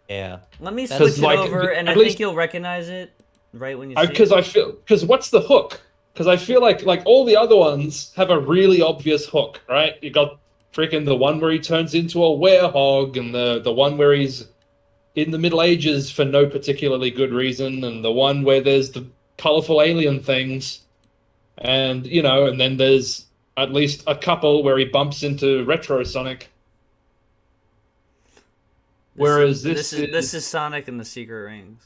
Yeah. Let me That's- switch it like, over, and at I think least- you'll recognize it right when you see Because it. because what's the hook? Because I feel like all the other ones have a really obvious hook, right? You got freaking the one where he turns into a werehog, and the one where he's in the Middle Ages for no particularly good reason, and the one where there's the colorful alien things, and and then there's at least a couple where he bumps into Retro Sonic. Whereas this is Sonic and the Secret Rings.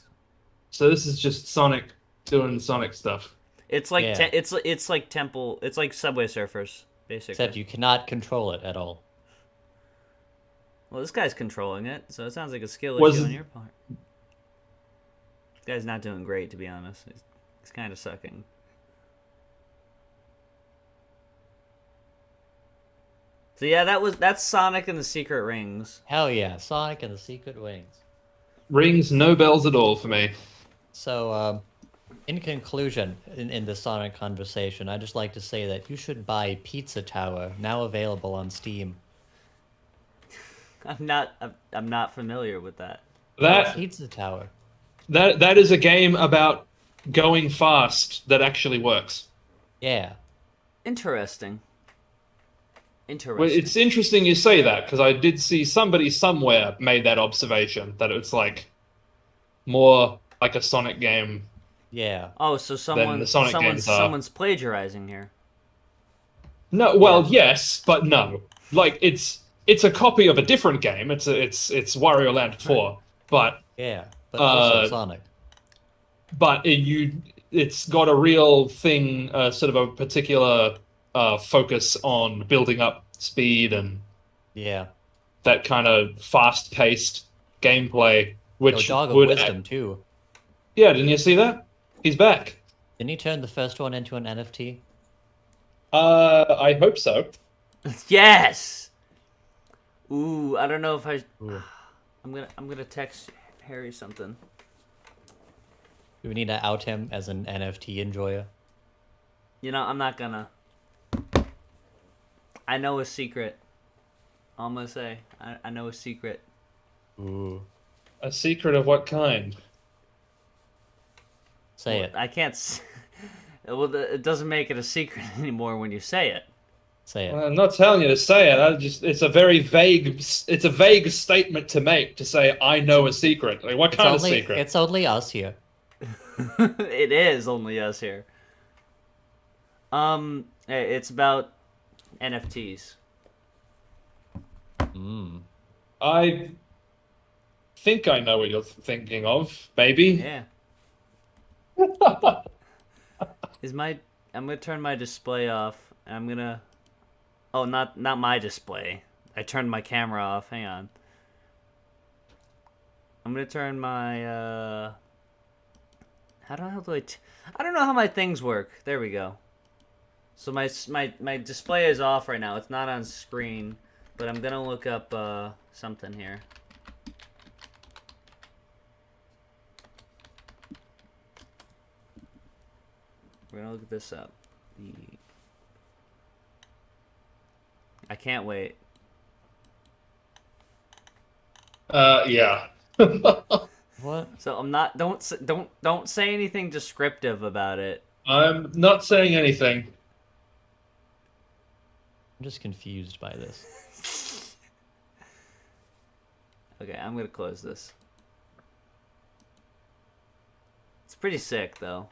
so this is just Sonic doing Sonic stuff. It's like Yeah. it's like Temple. It's like Subway Surfers, basically. Except you cannot control it at all. Well, this guy's controlling it, so it sounds like a skill Was issue it- on your part. This guy's not doing great, to be honest. He's kind of sucking. So yeah, that's Sonic and the Secret Rings. Hell yeah, Sonic and the Secret Wings. Rings no bells at all for me. So, in conclusion, in the Sonic conversation, I'd just like to say that you should buy Pizza Tower, now available on Steam. I'm not familiar with that. That Pizza Tower. that is a game about going fast that actually works. Yeah. Interesting. Well, it's interesting you say that, because I did see somebody somewhere made that observation, that it's like more like a Sonic game. Yeah. Oh, so the Sonic games are. someone's plagiarizing here. No, well, yes, but no. Like it's a copy of a different game. It's Wario Land 4, but Yeah. But also Sonic. it's got a real thing, sort of a particular focus on building up speed and Yeah. that kind of fast-paced gameplay, which Dog of would Wisdom too. Yeah, didn't you see that? He's back. Didn't he turn the first one into an NFT? I hope so. Yes. Ooh, I don't know if I. Ooh. I'm gonna text Harry something. Do we need to out him as an NFT enjoyer? You know, I'm not gonna. I know a secret. All I'm gonna say, I know a secret. Ooh. A secret of what kind? Say Well, it. I can't. Well, it doesn't make it a secret anymore when you say it. Say it. Well, I'm not telling you to say it. It's a very vague. It's a vague statement to make to say I know a secret. Like what kind of secret? It's only us here. It is only us here. It's about NFTs. I think I know what you're thinking of. Maybe. Yeah. I'm gonna turn my display off. I'm gonna. Oh, not my display. I turned my camera off. Hang on. I'm gonna turn my. How the hell do I don't know how my things work. There we go. So my display is off right now. It's not on screen, but I'm gonna look up something here. We're gonna look this up. I can't wait. Yeah. What? So I'm not. Don't say anything descriptive about it. I'm not saying anything. I'm just confused by this. Okay, I'm gonna close this. It's pretty sick, though.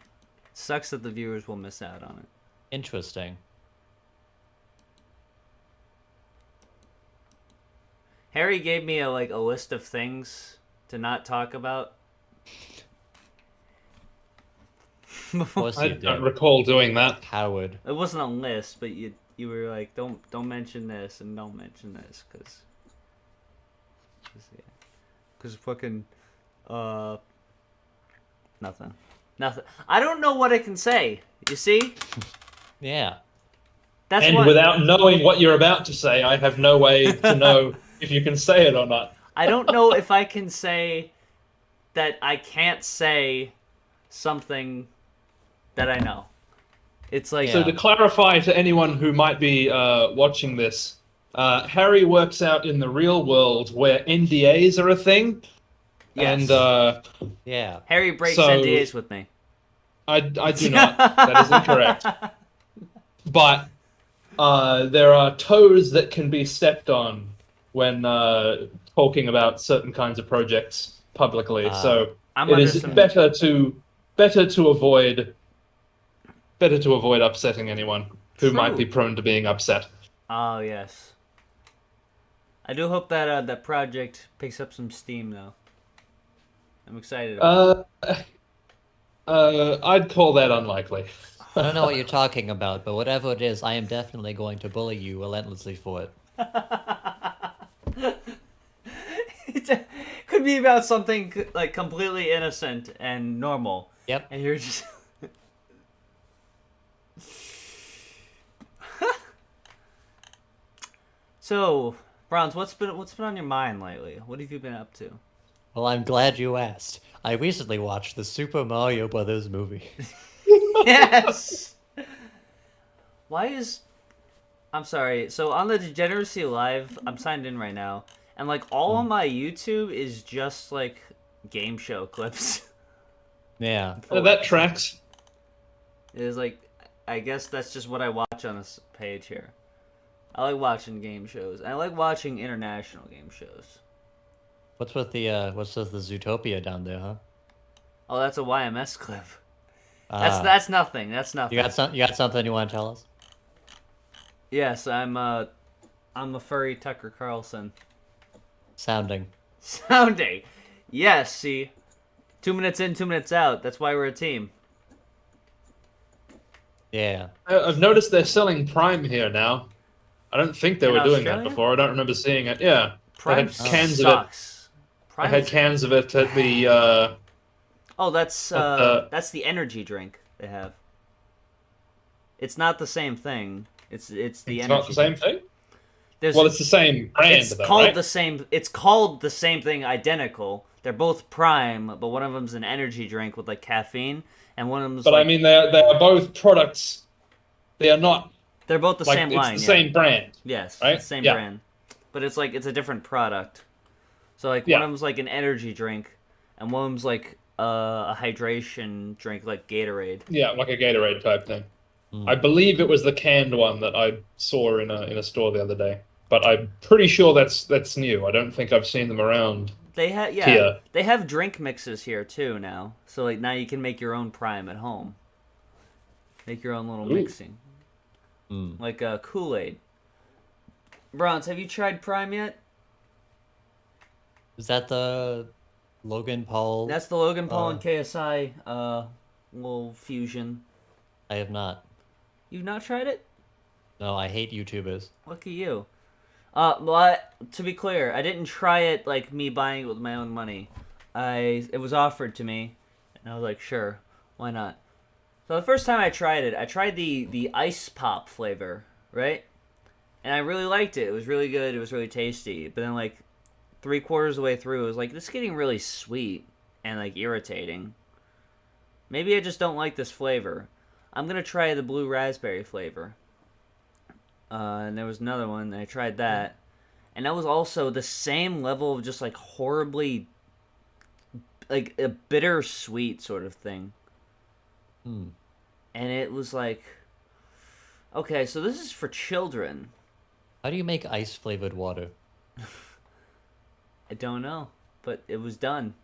Sucks that the viewers will miss out on it. Interesting. Harry gave me a list of things to not talk about. Of course I you did. don't recall doing that. Coward. It wasn't a list, but you were like, don't mention this and don't mention this, cause fucking nothing. I don't know what I can say. You see? Yeah. That's And what. without knowing what you're about to say, I have no way to know if you can say it or not. I don't know if I can say that I can't say something that I know. It's like Yeah. So to clarify to anyone who might be watching this, Harry works out in the real world where NDAs are a thing. Yes. And Yeah. Harry breaks so- NDAs with me. I do not. That is incorrect. But there are toes that can be stepped on when talking about certain kinds of projects publicly. So I'm it under is some- better to avoid upsetting anyone who True. might be prone to being upset. Oh yes. I do hope that that project picks up some steam, though. I'm excited about it. I'd call that unlikely. I don't know what you're talking about, but whatever it is, I am definitely going to bully you relentlessly for it. It could be about something like completely innocent and normal. Yep. And you're just. So, Bronze, what's been on your mind lately? What have you been up to? Well, I'm glad you asked. I recently watched the Super Mario Brothers movie. Yes. Why is? I'm sorry. So on the Degeneracy Live, I'm signed in right now, and all on my YouTube is just game show clips. Yeah. That tracks. It is I guess that's just what I watch on this page here. I like watching game shows. I like watching international game shows. What's with the Zootopia down there, huh? Oh, that's a YMS clip. Ah. That's nothing. That's nothing. You got something you want to tell us? Yes, I'm a furry Tucker Carlson. Sounding. Sounding. Yes, see. 2 minutes in, 2 minutes out. That's why we're a team. Yeah. I've noticed they're selling Prime here now. I don't think they In were doing that Australia? before. I don't remember seeing it. Yeah. Prime cans of it. sucks. I Prime had is- cans of it at the. Oh, that's the energy drink they have. It's not the same thing. It's the It's energy. not the same drink. thing. There's, Well, it's the same brand, it's though, called right? the same. It's called the same thing, identical. They're both Prime, but one of them's an energy drink with like caffeine, and one of them's. But like, I mean, they are both products. They are not they're both the like same it's line. the yeah. same brand. Yes, right? same Yeah. brand, but it's like it's a different product. So like Yeah. one of them's like an energy drink, and one of them's like a hydration drink, like Gatorade. Yeah, like a Gatorade type thing. I believe it was the canned one that I saw in a store the other day, but I'm pretty sure that's new. I don't think I've seen them around. They have Here. they have drink mixes here too now. So like now you can make your own Prime at home. Make your own little Ooh. mixing, like a Kool-Aid. Bronze, have you tried Prime yet? Is that the Logan Paul? That's the Logan Paul and KSI little fusion. I have not. You've not tried it? No, I hate YouTubers. Look at you. To be clear, I didn't try it like me buying it with my own money. It was offered to me, and I was like, sure, why not? So the first time I tried it, I tried the ice pop flavor, right? And I really liked it. It was really good. It was really tasty. But then like 3/4 of the way through, it was like, this is getting really sweet and like irritating. Maybe I just don't like this flavor. I'm gonna try the blue raspberry flavor. And there was another one, and I tried that. And that was also the same level of just like horribly, like a bittersweet sort of thing. And it was like, okay, so this is for children. How do you make ice flavored water? I don't know, but it was done.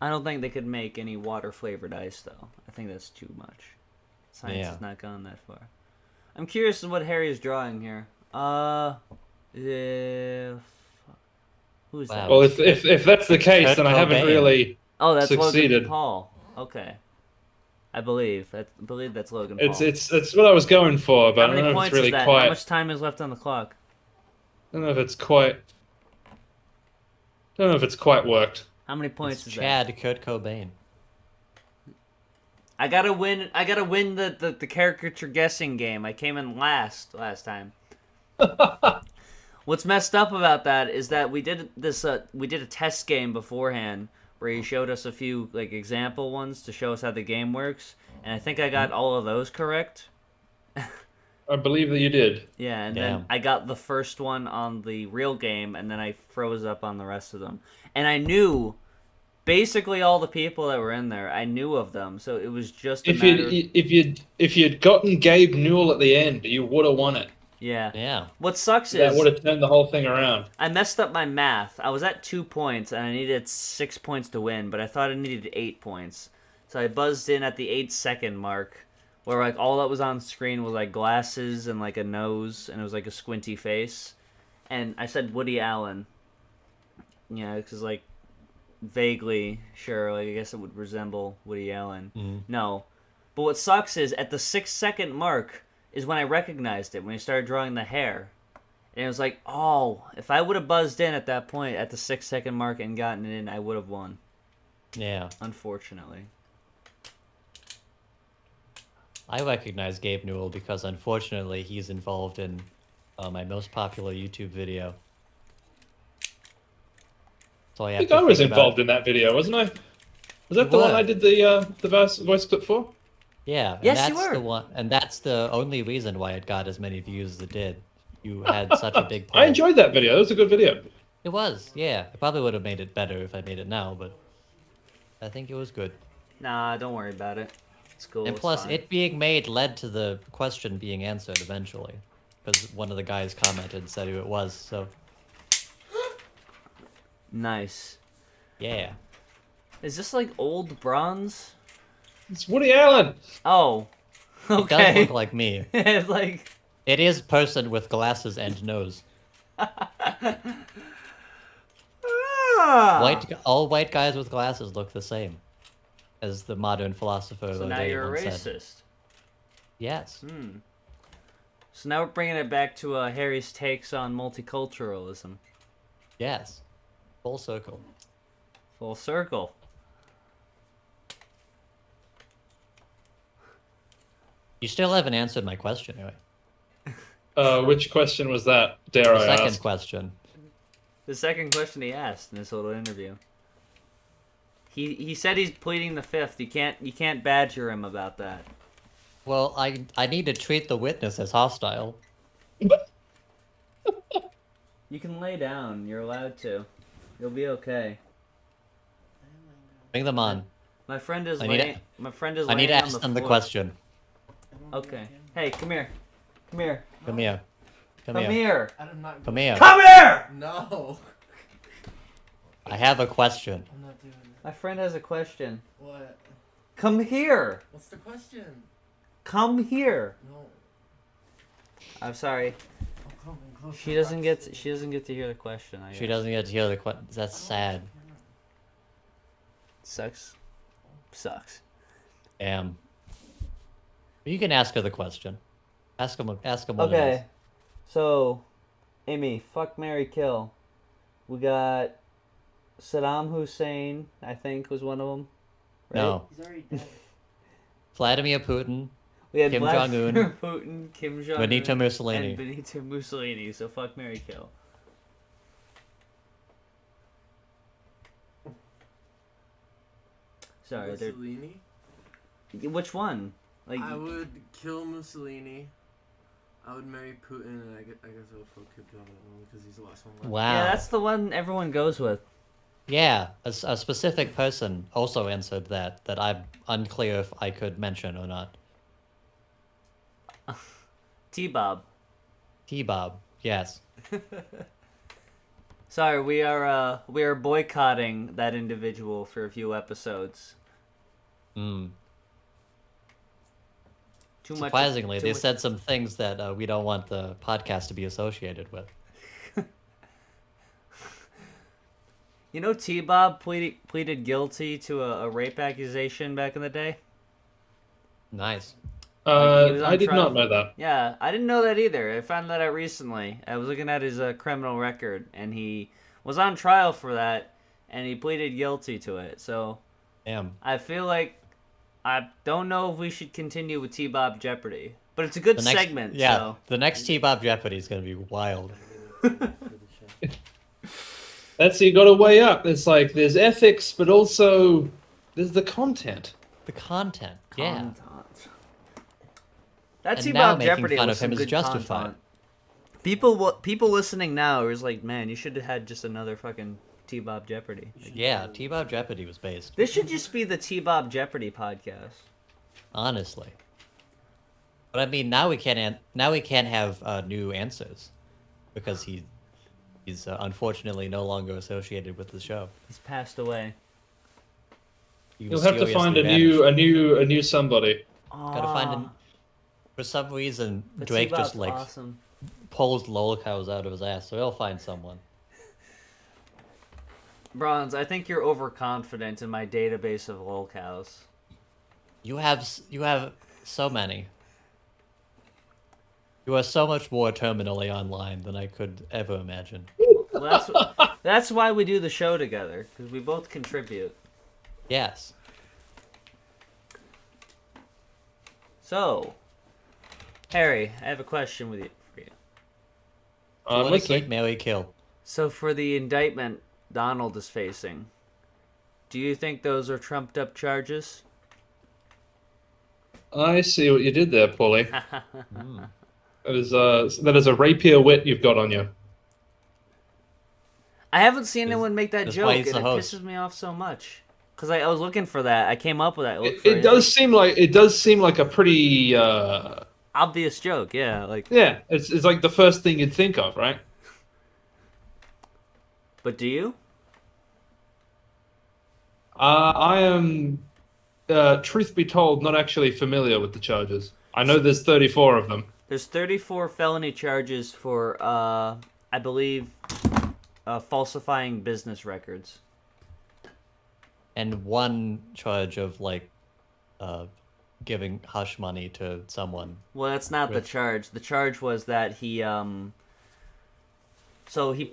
I don't think they could make any water flavored ice though. I think that's too much. Science has not gone that far. I'm curious as what Harry is drawing here. Who's that? Well, if that's the case, Kurt then I haven't Cobain. really. Oh, that's succeeded. Logan Paul. Okay, I believe that's Logan Paul. It's what I was going for, but How I many don't know if points it's really is that? quite. How much time is left on the clock? I don't know if it's quite. I don't know if it's quite worked. How many points It's is that? Chad Kurt Cobain. I gotta win the caricature guessing game. I came in last time. What's messed up about that is that we did a test game beforehand where he showed us a few like example ones to show us how the game works, and I think I got all of those correct. I believe that you did. Yeah, and then I got the first one on the real game, and then I froze up on the rest of them. And I knew basically all the people that were in there. I knew of them, so it was just a matter. If you'd gotten Gabe Newell at the end, you would have won it. Yeah. Yeah. What sucks That is would have turned the whole thing around. I messed up my math. I was at 2 points, and I needed 6 points to win, but I thought I needed 8 points. So I buzzed in at the 8-second mark, where like all that was on screen was like glasses and like a nose, and it was like a squinty face. And I said Woody Allen. Yeah, because like vaguely, sure, like I guess it would resemble Woody Allen. No. But what sucks is at the 6-second mark is when I recognized it, when he started drawing the hair. And it was like, oh, if I would have buzzed in at that point at the 6-second mark and gotten it in, I would have won. Yeah. Unfortunately. I recognize Gabe Newell because unfortunately he's involved in my most popular YouTube video. So I I think I was involved in that video, wasn't I? Was that You the one were. I did the voice clip for? Yeah, and Yes, you that's were. the one, and that's the only reason why it got as many views as it did. You had such a big. I enjoyed that video. That was a good video. It was, yeah. I probably would have made it better if I made it now, but I think it was good. Nah, don't worry about it. It's cool. And it's plus, fine. it being made led to the question being answered eventually, because one of the guys commented and said who it was. So Nice. yeah, Is this like old bronze? It's Woody Allen. Oh. it does Okay. look like me. It's like. It is person with glasses and nose. Ah! All white guys with glasses look the same, as the modern philosopher. So now O'Day you're a once racist. said. Yes. So now we're bringing it back to Harry's takes on multiculturalism. Yes. Full circle. Full circle. You still haven't answered my question, anyway. Which question was that? Dare The I second ask? question. The second question he asked in this little interview. He said he's pleading the fifth. You can't badger him about that. Well, I need to treat the witness as hostile. You can lay down. You're allowed to. You'll be okay. Bring them on. My friend is I need laying. to- My friend is I need laying to on ask the them the floor. question. Okay. Hey, come here. Come here. Come here. Come Come here. here. I'm not Come here. Come here. No. I have a question. I'm not doing it. My friend has a question. What? Come here. What's the question? Come here. No. I'm sorry. I'll come in closer. She doesn't get to hear the question. I She guess. doesn't get to hear the question. That's sad. Sucks. Damn. You can ask her the question. Ask him what it Okay. is. So, Amy, fuck, marry, kill. We got Saddam Hussein, I think, was one of them. Right? No. He's already dead. Vladimir Putin, We had Kim Vladimir Jong-un, Putin, Kim Jong-un, Benito Mussolini. and Benito Mussolini. So fuck, marry, kill. Sorry, they're... Mussolini? Which one? Like, I would kill Mussolini. I would marry Putin, and I guess I would fuck Kim Jong-un because he's the last one left. Wow. yeah, that's the one everyone goes with. Yeah, a specific person also answered that I'm unclear if I could mention or not. T-Bob. T-Bob, yes. Sorry, we are boycotting that individual for a few episodes. Mm. Too much. Surprisingly, too they much- said some things that we don't want the podcast to be associated with. You know, T-Bob pleaded guilty to a rape accusation back in the day. Nice. Like, he was on I did trial not know for- that. Yeah, I didn't know that either. I found that out recently. I was looking at his criminal record, and he was on trial for that, and he pleaded guilty to it. So Damn. I feel like I don't know if we should continue with T-Bob Jeopardy, but it's a good The next, segment. yeah, So. the next T-Bob Jeopardy is going to be wild. That's you got to weigh up. It's like there's ethics, but also there's the content. The content, yeah. Content. That And T-Bob now making Jeopardy fun was of him some is good justified. content. People listening now is like, man, you should have had just another fucking T-Bob Jeopardy. Yeah, T-Bob Jeopardy was based, This should just be the T-Bob Jeopardy podcast. honestly. But I mean, now we can't have new answers because he's unfortunately no longer associated with the show. He's passed away. He You'll was have to find a new somebody. Gotta find a. For some reason, But Drake T-Bob's just like awesome. pulls lolcows out of his ass, so he'll find someone. Bronze, I think you're overconfident in my database of lolcows. You have so many. You are so much more terminally online than I could ever imagine. Well, that's why we do the show together, because we both contribute. Yes. So, Harry, I have a question for you. Do you want to Listening. keep, marry, kill? So for the indictment Donald is facing, do you think those are trumped up charges? I see what you did there, Paulie. That is a rapier wit you've got on you. I haven't seen anyone make that that's joke, why and he's it the host. pisses me off so much. Because I was looking for that. I came up with that. It does seem like a pretty obvious joke, yeah. Like, yeah. It's like the first thing you'd think of, right? but do you? I am, truth be told, not actually familiar with the charges. I know there's 34 of them. There's 34 felony charges for, I believe, falsifying business records. And one charge of like giving hush money to someone. Well, that's not the With- charge. The charge was that he so he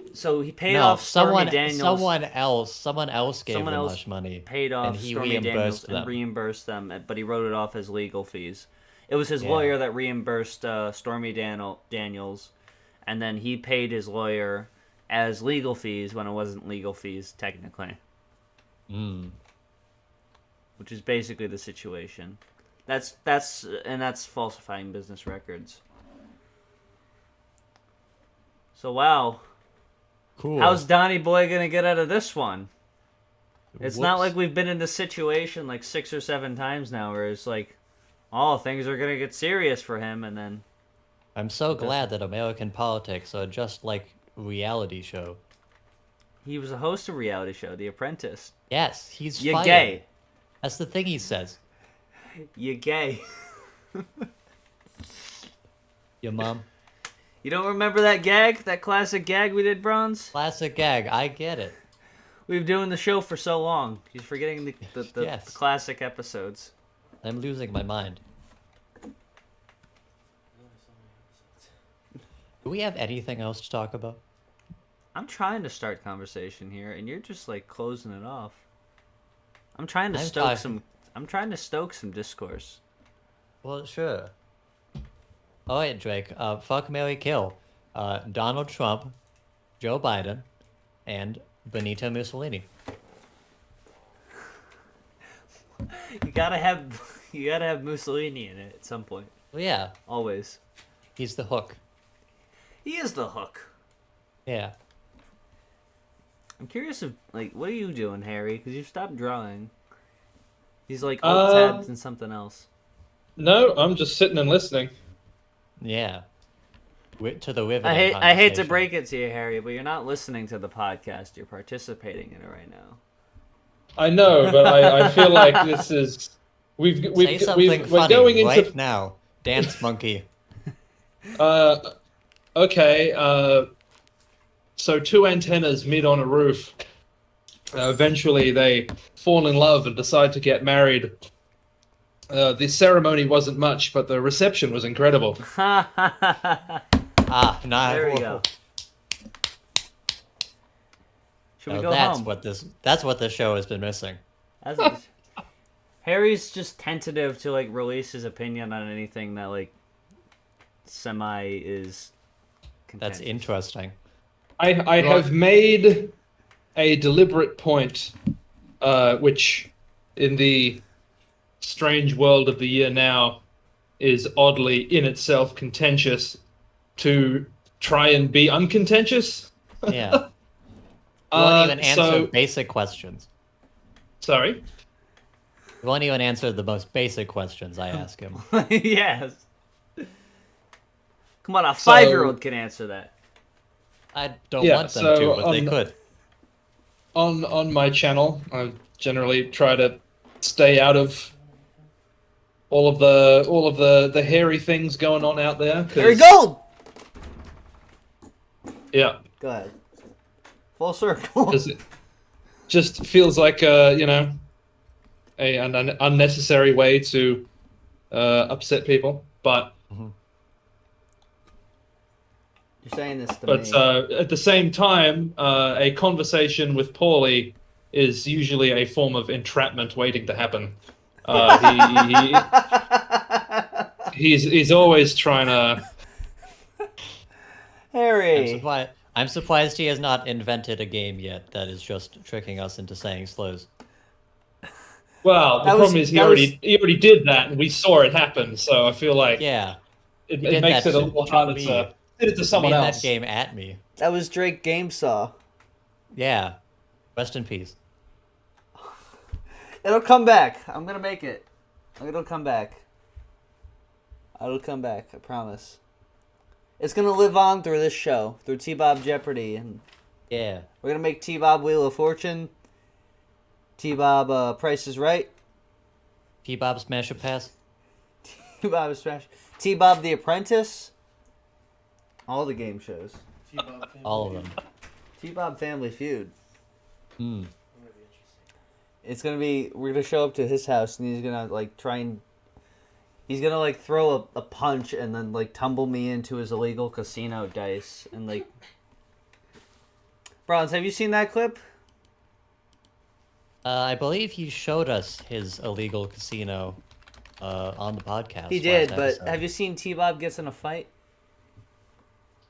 paid No, off Stormy someone Daniels. someone else gave Someone them else hush money, paid off and he Stormy Daniels reimbursed and them. reimbursed them, but he wrote it off as legal fees. It was his Yeah. lawyer that reimbursed Stormy Daniels, and then he paid his lawyer as legal fees when it wasn't legal fees technically. Which is basically the situation. That's falsifying business records. So wow, Cool. how's Donnie Boy gonna get out of this one? It's not Whoops. like we've been in this situation like 6 or 7 times now, where it's like, oh, things are gonna get serious for him, and then I'm so glad that American politics are just like reality show. he was a host of a reality show, The Apprentice. Yes, he's You fired. gay. That's the thing he says. You gay. Your mom. You don't remember that gag? That classic gag we did, Bronze? Classic gag. I get it. We've been doing the show for so long. He's forgetting the Yes. classic episodes. I'm losing my mind. Do we have anything else to talk about? I'm trying to start conversation here, and you're just like closing it off. I'm trying to I'm trying to stoke some discourse. Well, sure. All right, Drake. Fuck, marry, kill. Donald Trump, Joe Biden, and Benito Mussolini. You gotta have Mussolini in it at some point. Well, yeah, Always. he's the hook. He is the hook. Yeah. I'm curious if what are you doing, Harry? Because you stopped drawing. He's like alt-tabbed and something else. No, I'm just sitting and listening. Yeah. To the riveting I hate to conversation. break it to you, Harry, but you're not listening to the podcast. You're participating in it right now. I know, but I feel like this is Say something we're funny going into right now. Dance monkey. okay. So two antennas meet on a roof. Eventually, they fall in love and decide to get married. The ceremony wasn't much, but the reception was incredible. Ah, nah. There we go. Should we No, go that's home? that's what the show has been missing. Harry's just tentative to release his opinion on anything that semi is That's contentious. interesting. I have made a deliberate point, which in the strange world of the year now is oddly in itself contentious, to try and be uncontentious. Yeah. You won't even answer so- basic questions. Sorry? You won't even answer the most basic questions I ask him. Yes. Come on, a 5-year-old can answer that. I don't Yeah, want them so to, but they could. On my channel, I generally try to stay out of all of the hairy things going on out there. 'cause- Harry Gold! Yeah, Go ahead. Full circle. because it just feels like an unnecessary way to upset people. But You're saying this to but me. at the same time, a conversation with Paulie is usually a form of entrapment waiting to happen. He's always trying to. Harry. I'm surprised he has not invented a game yet that is just tricking us into saying slows. Well, the That was- problem is he that already did that, and we saw it happen. So I feel like Yeah. it did makes that it a to- little to harder me. to did it to someone Made else. that game at me. That was Drake Gamesaw. Yeah. Rest in peace. It'll come back. I'm gonna make it. It'll come back. It'll come back. I promise. It's gonna live on through this show, through T-Bob Jeopardy, and Yeah. we're gonna make T-Bob Wheel of Fortune, T-Bob Price is Right, T-Bob Smash a Pass. T-Bob Smash, T-Bob The Apprentice, all the game shows, All of them. T-Bob Family Feud. Hmm. It's gonna be. We're gonna show up to his house, and he's gonna try and He's gonna like throw a punch and then like tumble me into his illegal casino dice and like. Bronze, have you seen that clip? I believe he showed us his illegal casino on the podcast. He did, last but episode. have you seen T-Bob gets in a fight?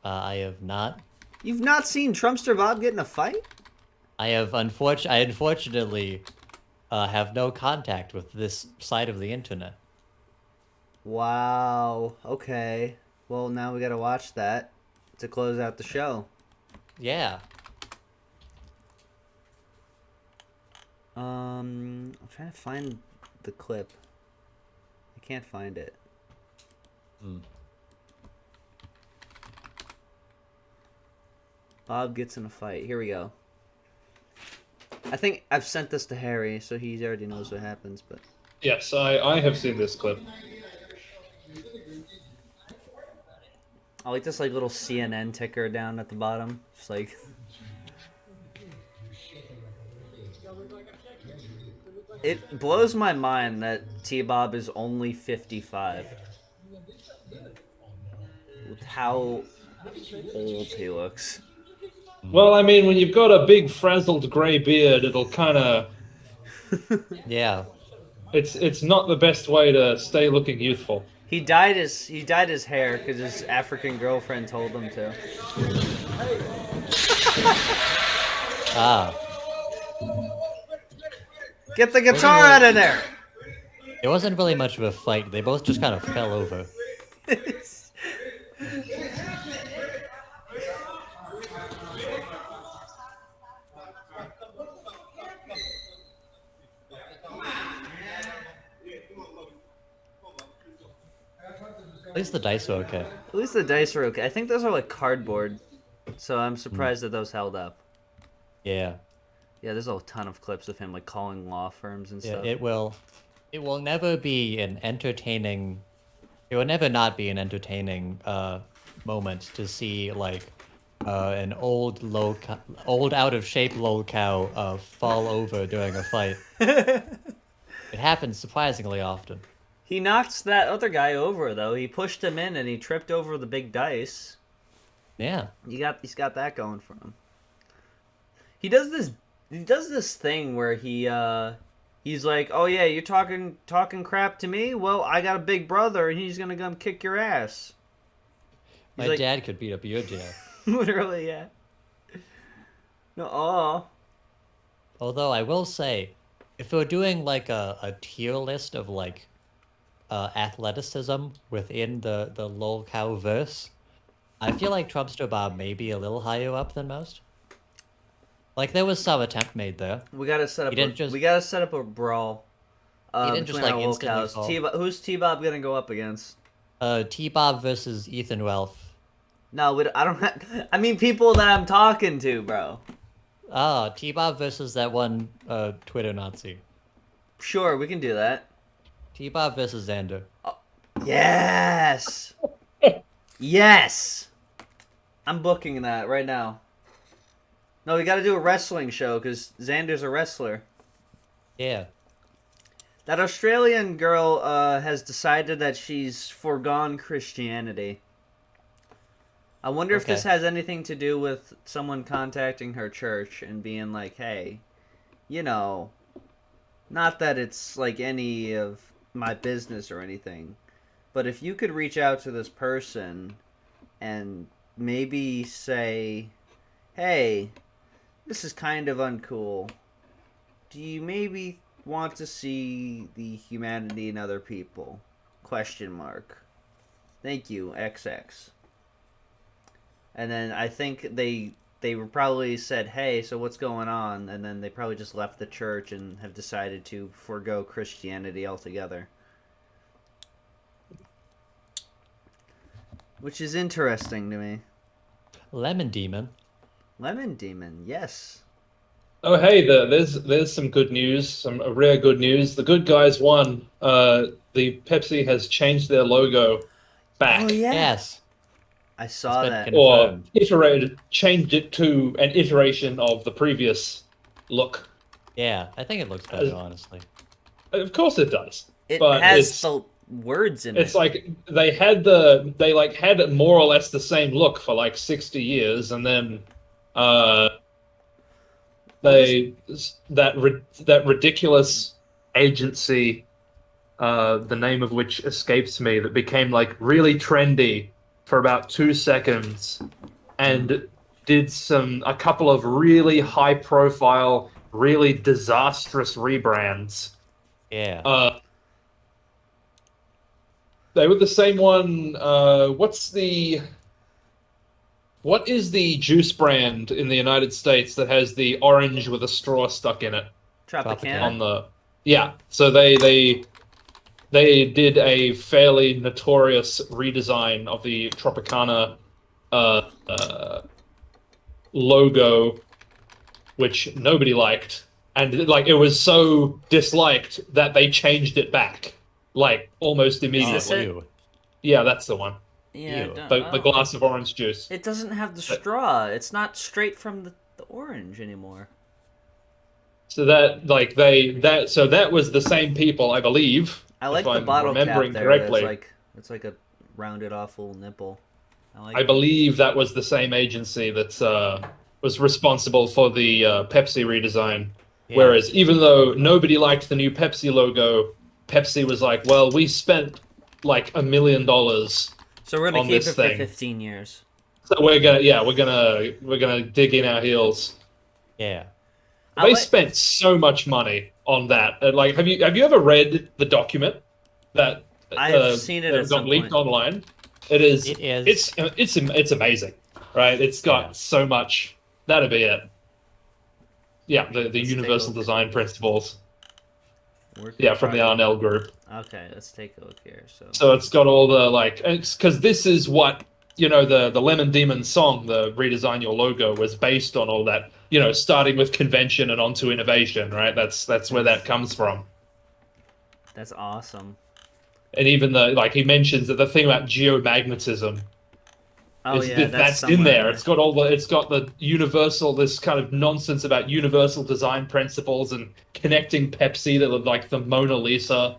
I have not. You've not seen Trumpster Bob get in a fight? I unfortunately have no contact with this side of the internet. Wow. Okay. Well, now we gotta watch that to close out the show. Yeah. I'm trying to find the clip. I can't find it. Bob gets in a fight. Here we go. I think I've sent this to Harry, so he already knows what happens, but... Yes, I have seen this clip. I like this like little CNN ticker down at the bottom. Just like... It blows my mind that T-Bob is only 55. With how old he looks. Well, I mean, when you've got a big frazzled grey beard, it'll kind of... Yeah. It's not the best way to stay looking youthful. He dyed his hair because his African girlfriend told him to. Ah. Get the guitar out of there! It wasn't really much of a fight. They both just kind of fell over. At least the dice are okay. At least the dice are okay. I think those are like cardboard, so I'm surprised that those held up. Yeah. Yeah, there's a ton of clips of him like calling law firms and Yeah, stuff. it will never be an entertaining. It will never not be an entertaining moment to see like an old out of shape lolcow fall over during a fight. It happens surprisingly often. He knocked that other guy over though. He pushed him in and he tripped over the big dice. Yeah. He's got that going for him. He does this thing where he's like, "Oh yeah, you're talking crap to me? Well, I got a big brother and he's gonna come kick your ass." My dad could beat up your dad. Literally, yeah. No, Although I will say, if we're doing like a tier list of like athleticism within the lolcow verse, I feel like Trumpster Bob may be a little higher up than most. Like there was some attempt made there. we gotta set up. We gotta set up a brawl. He didn't just between like our instantly lolcows. fall. Who's T-Bob gonna go up against? T-Bob versus Ethan Ralph. No, I don't. I mean, people that I'm talking to, bro. Ah, T-Bob versus that one Twitter Nazi. Sure, we can do that. T-Bob versus Xander. Yes. Yes. I'm booking that right now. No, we got to do a wrestling show because Xander's a wrestler. Yeah. That Australian girl has decided that she's foregone Christianity. I wonder if this has anything to do with someone contacting her church and being like, hey, you know, not that it's like any of my business or anything, but if you could reach out to this person and maybe say, hey, this is kind of uncool. Do you maybe want to see the humanity in other people? Question mark. Thank you, XX. And then I think they were probably said, hey, so what's going on? And then they probably just left the church and have decided to forego Christianity altogether. Which is interesting to me. Lemon Demon. Lemon Demon, yes. Oh, hey, there's some good news, some rare good news. The good guys won. The Pepsi has changed their logo back. Oh, yeah. Yes. I saw been that. confirmed. Or changed it to an iteration of the previous look. Yeah, I think it looks better, honestly. Of course it does. It but has it's... words in It's it. like they had more or less the same look for like 60 years, and then that ridiculous agency, the name of which escapes me, that became like really trendy for about 2 seconds, and did a couple of really high profile, really disastrous rebrands. Yeah. They were the same one. What is the juice brand in the United States that has the orange with a straw stuck in it Tropicana. on the? Yeah. So they did a fairly notorious redesign of the Tropicana logo, which nobody liked, and like it was so disliked that they changed it back, like almost immediately. this it? Ew. Yeah, that's the one. Yeah, Ew. The glass of orange juice. it doesn't have the straw. It's not straight from the orange anymore. So that was the same people, I believe. I like if the I'm bottle cap remembering there. correctly. It's like a rounded off little nipple. I believe that was the same agency that was responsible for the Pepsi redesign. Yeah. Whereas even though nobody liked the new Pepsi logo, Pepsi was like, "Well, we spent like $1 million, So we're gonna on keep this it for thing. 15 years. so we're gonna dig in our heels." Yeah. They spent so much money on that. Like, have you ever read the document that I have seen it that at got some leaked point. online? It is. It is. It's amazing, right? It's got Yeah. so much. That'd be it. Yeah, the take a universal look. design principles. Work in Yeah, from the progress. Arnell group. Okay, let's take a look here. So it's got all the like, because this is what the Lemon Demon song, the redesign your logo, was based on all that. Starting with convention and onto innovation, right? That's where that comes from. That's awesome. And even he mentions that the thing about geomagnetism, Oh is yeah, that's in somewhere there. It's got the universal, this kind of nonsense about universal design principles and connecting Pepsi to like the Mona Lisa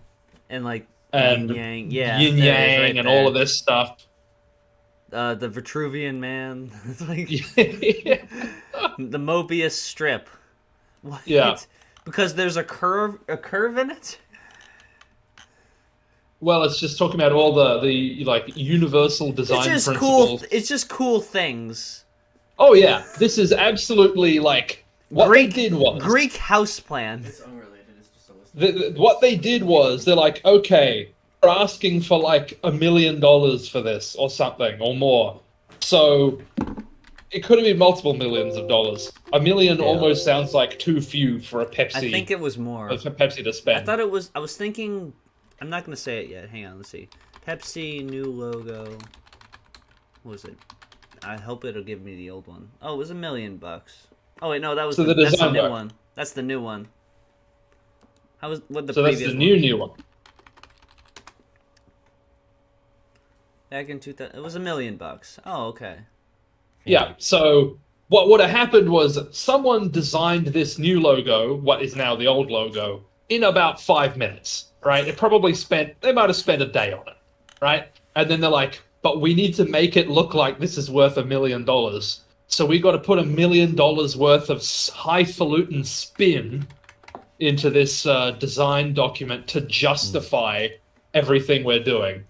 and like and yin yang, yeah, yin there it is yang right and there. all of this stuff. The Vitruvian Man, it's like Yeah. the Mobius strip. What? Yeah. Because there's a curve in it. Well, it's just talking about all the like universal design It's just principles. cool. It's just cool things. Oh yeah, this is absolutely like what Greek they did was Greek house plan. It's unrelated. It's just a list. what they did was they're like, okay, we're asking for like $1 million for this or something or more. So it could have been multiple millions of dollars. $1 million almost sounds like too few for a Pepsi. I think it was more. For Pepsi to spend. I thought it was. I was thinking. I'm not gonna say it yet. Hang on. Let's see. Pepsi new logo. What was it? I hope it'll give me the old one. Oh, it was $1 million. Oh wait, no, that was So the that's the design new work. one. That's the new one. How was what the So that's previous the one? new one. Back in 2000, it was $1 million. Oh, okay. Yeah. So what would have happened was someone designed this new logo, what is now the old logo, in about 5 minutes. Right? They might have spent a day on it. Right? And then they're like, but we need to make it look like this is worth $1 million. So we got to put $1 million worth of highfalutin spin into this design document to justify everything we're doing.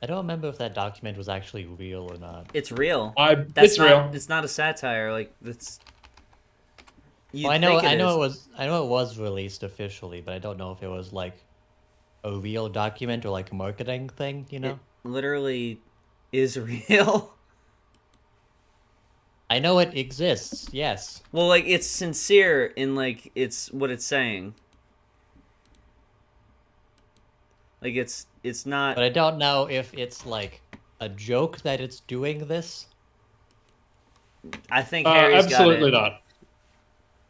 I don't remember if that document was actually real or not. It's real. It's real. It's not a satire. Like it's. Well, I know it was released officially, but I don't know if it was like a real document or like a marketing thing, It literally is real. I know it exists, yes. Well, like it's sincere in like it's what it's saying. Like it's not. But I don't know if it's like a joke that it's doing this. I think Harry's Absolutely got it. not.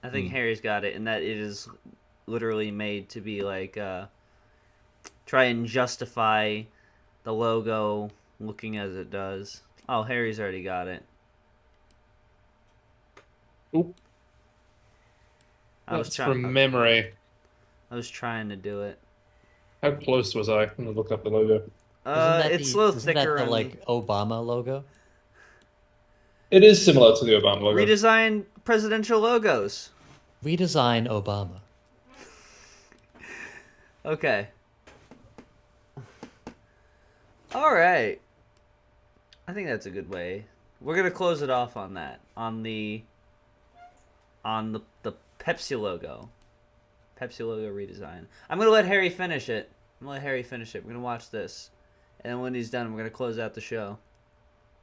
I think Harry's got it, and that it is literally made to be like try and justify the logo looking as it does. Oh, Harry's already got it. Oop. I was That's from memory. I was trying to do it. How close was I? I'm gonna look up the logo. It's a little isn't that thicker. the on like Obama logo? It is similar to the Obama logo. redesign presidential logos. Redesign Obama. Okay. All right. I think that's a good way. We're gonna close it off on that. On the Pepsi logo. Pepsi logo redesign. I'm gonna let Harry finish it. We're gonna watch this, and then when he's done, we're gonna close out the show.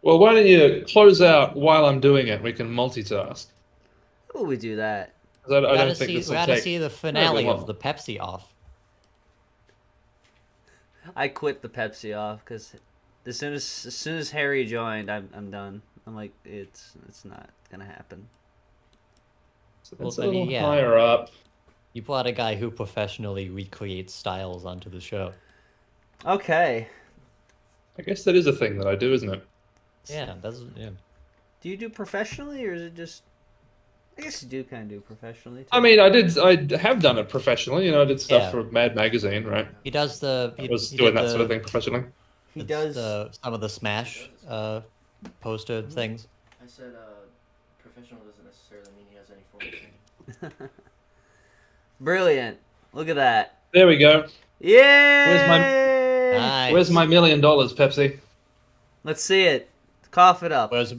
Well, why don't you close out while I'm doing it? We can multitask. How will we do that? 'Cause I We don't gotta think see, this we will gotta take see the terribly finale long. of the Pepsi off. I quit the Pepsi off because as soon as Harry joined, I'm done. I'm like, it's not gonna happen. So Well, it's a I mean, little yeah. higher up. You brought a guy who professionally recreates styles onto the show. Okay. I guess that is a thing that I do, isn't it? Yeah, yeah. Do you do professionally, or is it just? I guess you do kind of do professionally. Too. I mean, I have done it professionally. You know, I did stuff Yeah. for Mad Magazine, right? He does the. I was he doing did that sort of the- thing professionally. he does. some of the Smash poster things. I said professional doesn't necessarily mean he has any form of training. Brilliant. Look at that. There we go. Yay! Nice. Where's my $1 million, Pepsi? Let's see it. Cough it up. Where's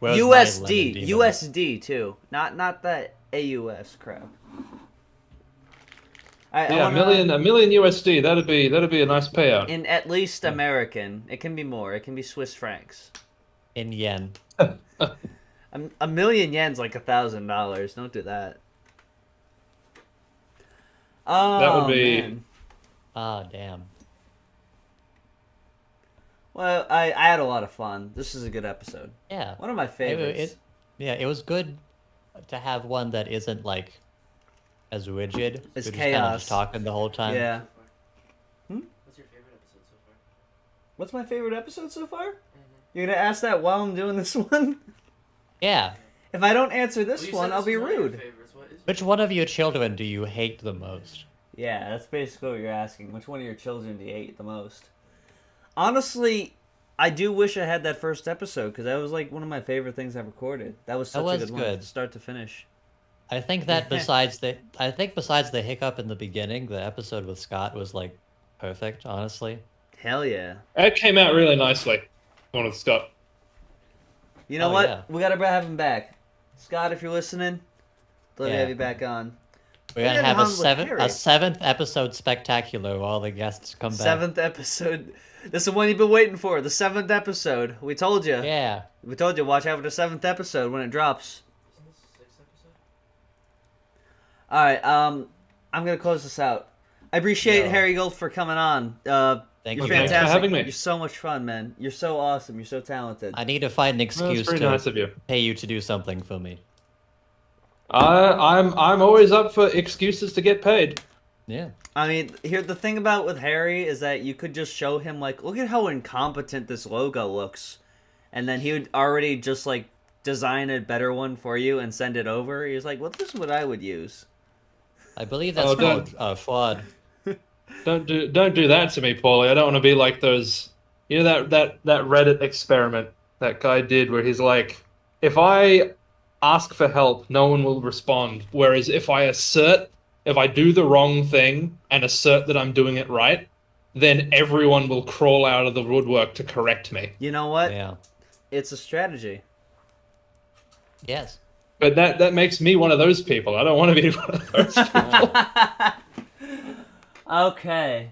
my lemon USD. demon? USD too. Not that AUS crap. I Yeah, wanna- a million USD. That'd be a nice payout. In at least American. It can be more. It can be Swiss francs. In yen. A million yen's like $1,000. Don't do that. Oh, That would be- man. Ah, damn. Well, I had a lot of fun. This is a good episode. Yeah. One of my favorites. It was good to have one that isn't like as rigid. It's We're just kinda chaos. just talking the whole time. Yeah. What's your favorite episode so far? What's my favorite episode so far? You're gonna ask that while I'm doing this one? Yeah. If I don't answer this Well, you one, said I'll this be was one of your rude. favorites. What is it? Which one of your children do you hate the most? Yeah, that's basically what you're asking. Which one of your children do you hate the most? Honestly, I do wish I had that first episode because that was like one of my favorite things I've recorded. That was such a was good one, good. from start to finish. I think that besides the hiccup in the beginning, the episode with Scott was like perfect, honestly. Hell yeah! That came out really nicely. One with Scott. You know Oh, what? yeah. We gotta have him back, Scott. If you're listening, let me Yeah. have you back on. We're We gonna gotta have hang with Harry. a seventh episode spectacular where all the guests come back. 7th episode. This is the one you've been waiting for. The 7th episode. We told you. Yeah. We told you. Watch out for the 7th episode when it drops. Isn't this the 6th episode? All right. I'm gonna close this out. I appreciate No. Harry Gold for coming on. Thank You're you. fantastic. Thanks for having me. You're so much fun, man. You're so awesome. You're so talented. I need to find an excuse That's very to nice of you. pay you to do something for me. I'm always up for excuses to get paid. Yeah. I mean, here the thing about with Harry is that you could just show him like, look at how incompetent this logo looks, and then he would already just like design a better one for you and send it over. He's like, well, this is what I would use. I believe that's Oh, called fraud. Don't do that to me, Paulie. I don't want to be like those. You know that Reddit experiment that guy did where he's like, if I ask for help, no one will respond. Whereas if I do the wrong thing and assert that I'm doing it right, then everyone will crawl out of the woodwork to correct me. You know what? Yeah. It's a strategy. Yes. But that makes me one of those people. I don't want to be one of those people. Okay.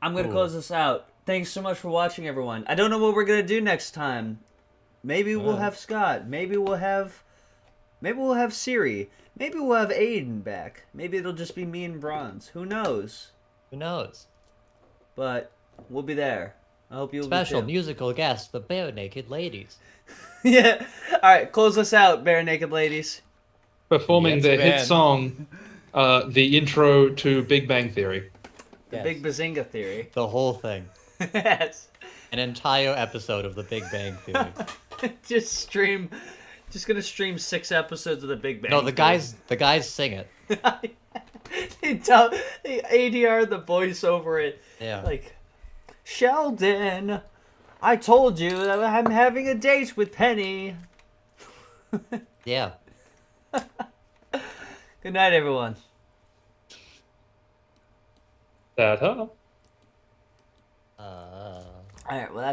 I'm going to close this out. Thanks so much for watching, everyone. I don't know what we're going to do next time. Maybe we'll have Scott. Maybe we'll have Siri. Maybe we'll have Aiden back. Maybe it'll just be me and Bronze. Who knows? Who knows? But we'll be there. I hope you'll Special be too. musical guest, the Bare Naked Ladies. Yeah. All right, close us out, Bare Naked Ladies. Performing Yes, their man. hit song, the intro to Big Bang Theory. The Yes. Big Bazinga theory. The whole thing. Yes. An entire episode of The Big Bang Theory. Just gonna stream 6 episodes of the Big Bang. No, the guys sing it. Theory. the ADR, the voice over it. Yeah. Like, Sheldon, I told you that I'm having a date with Penny. Yeah. Good night, everyone. Ta-ta. All right, well, that's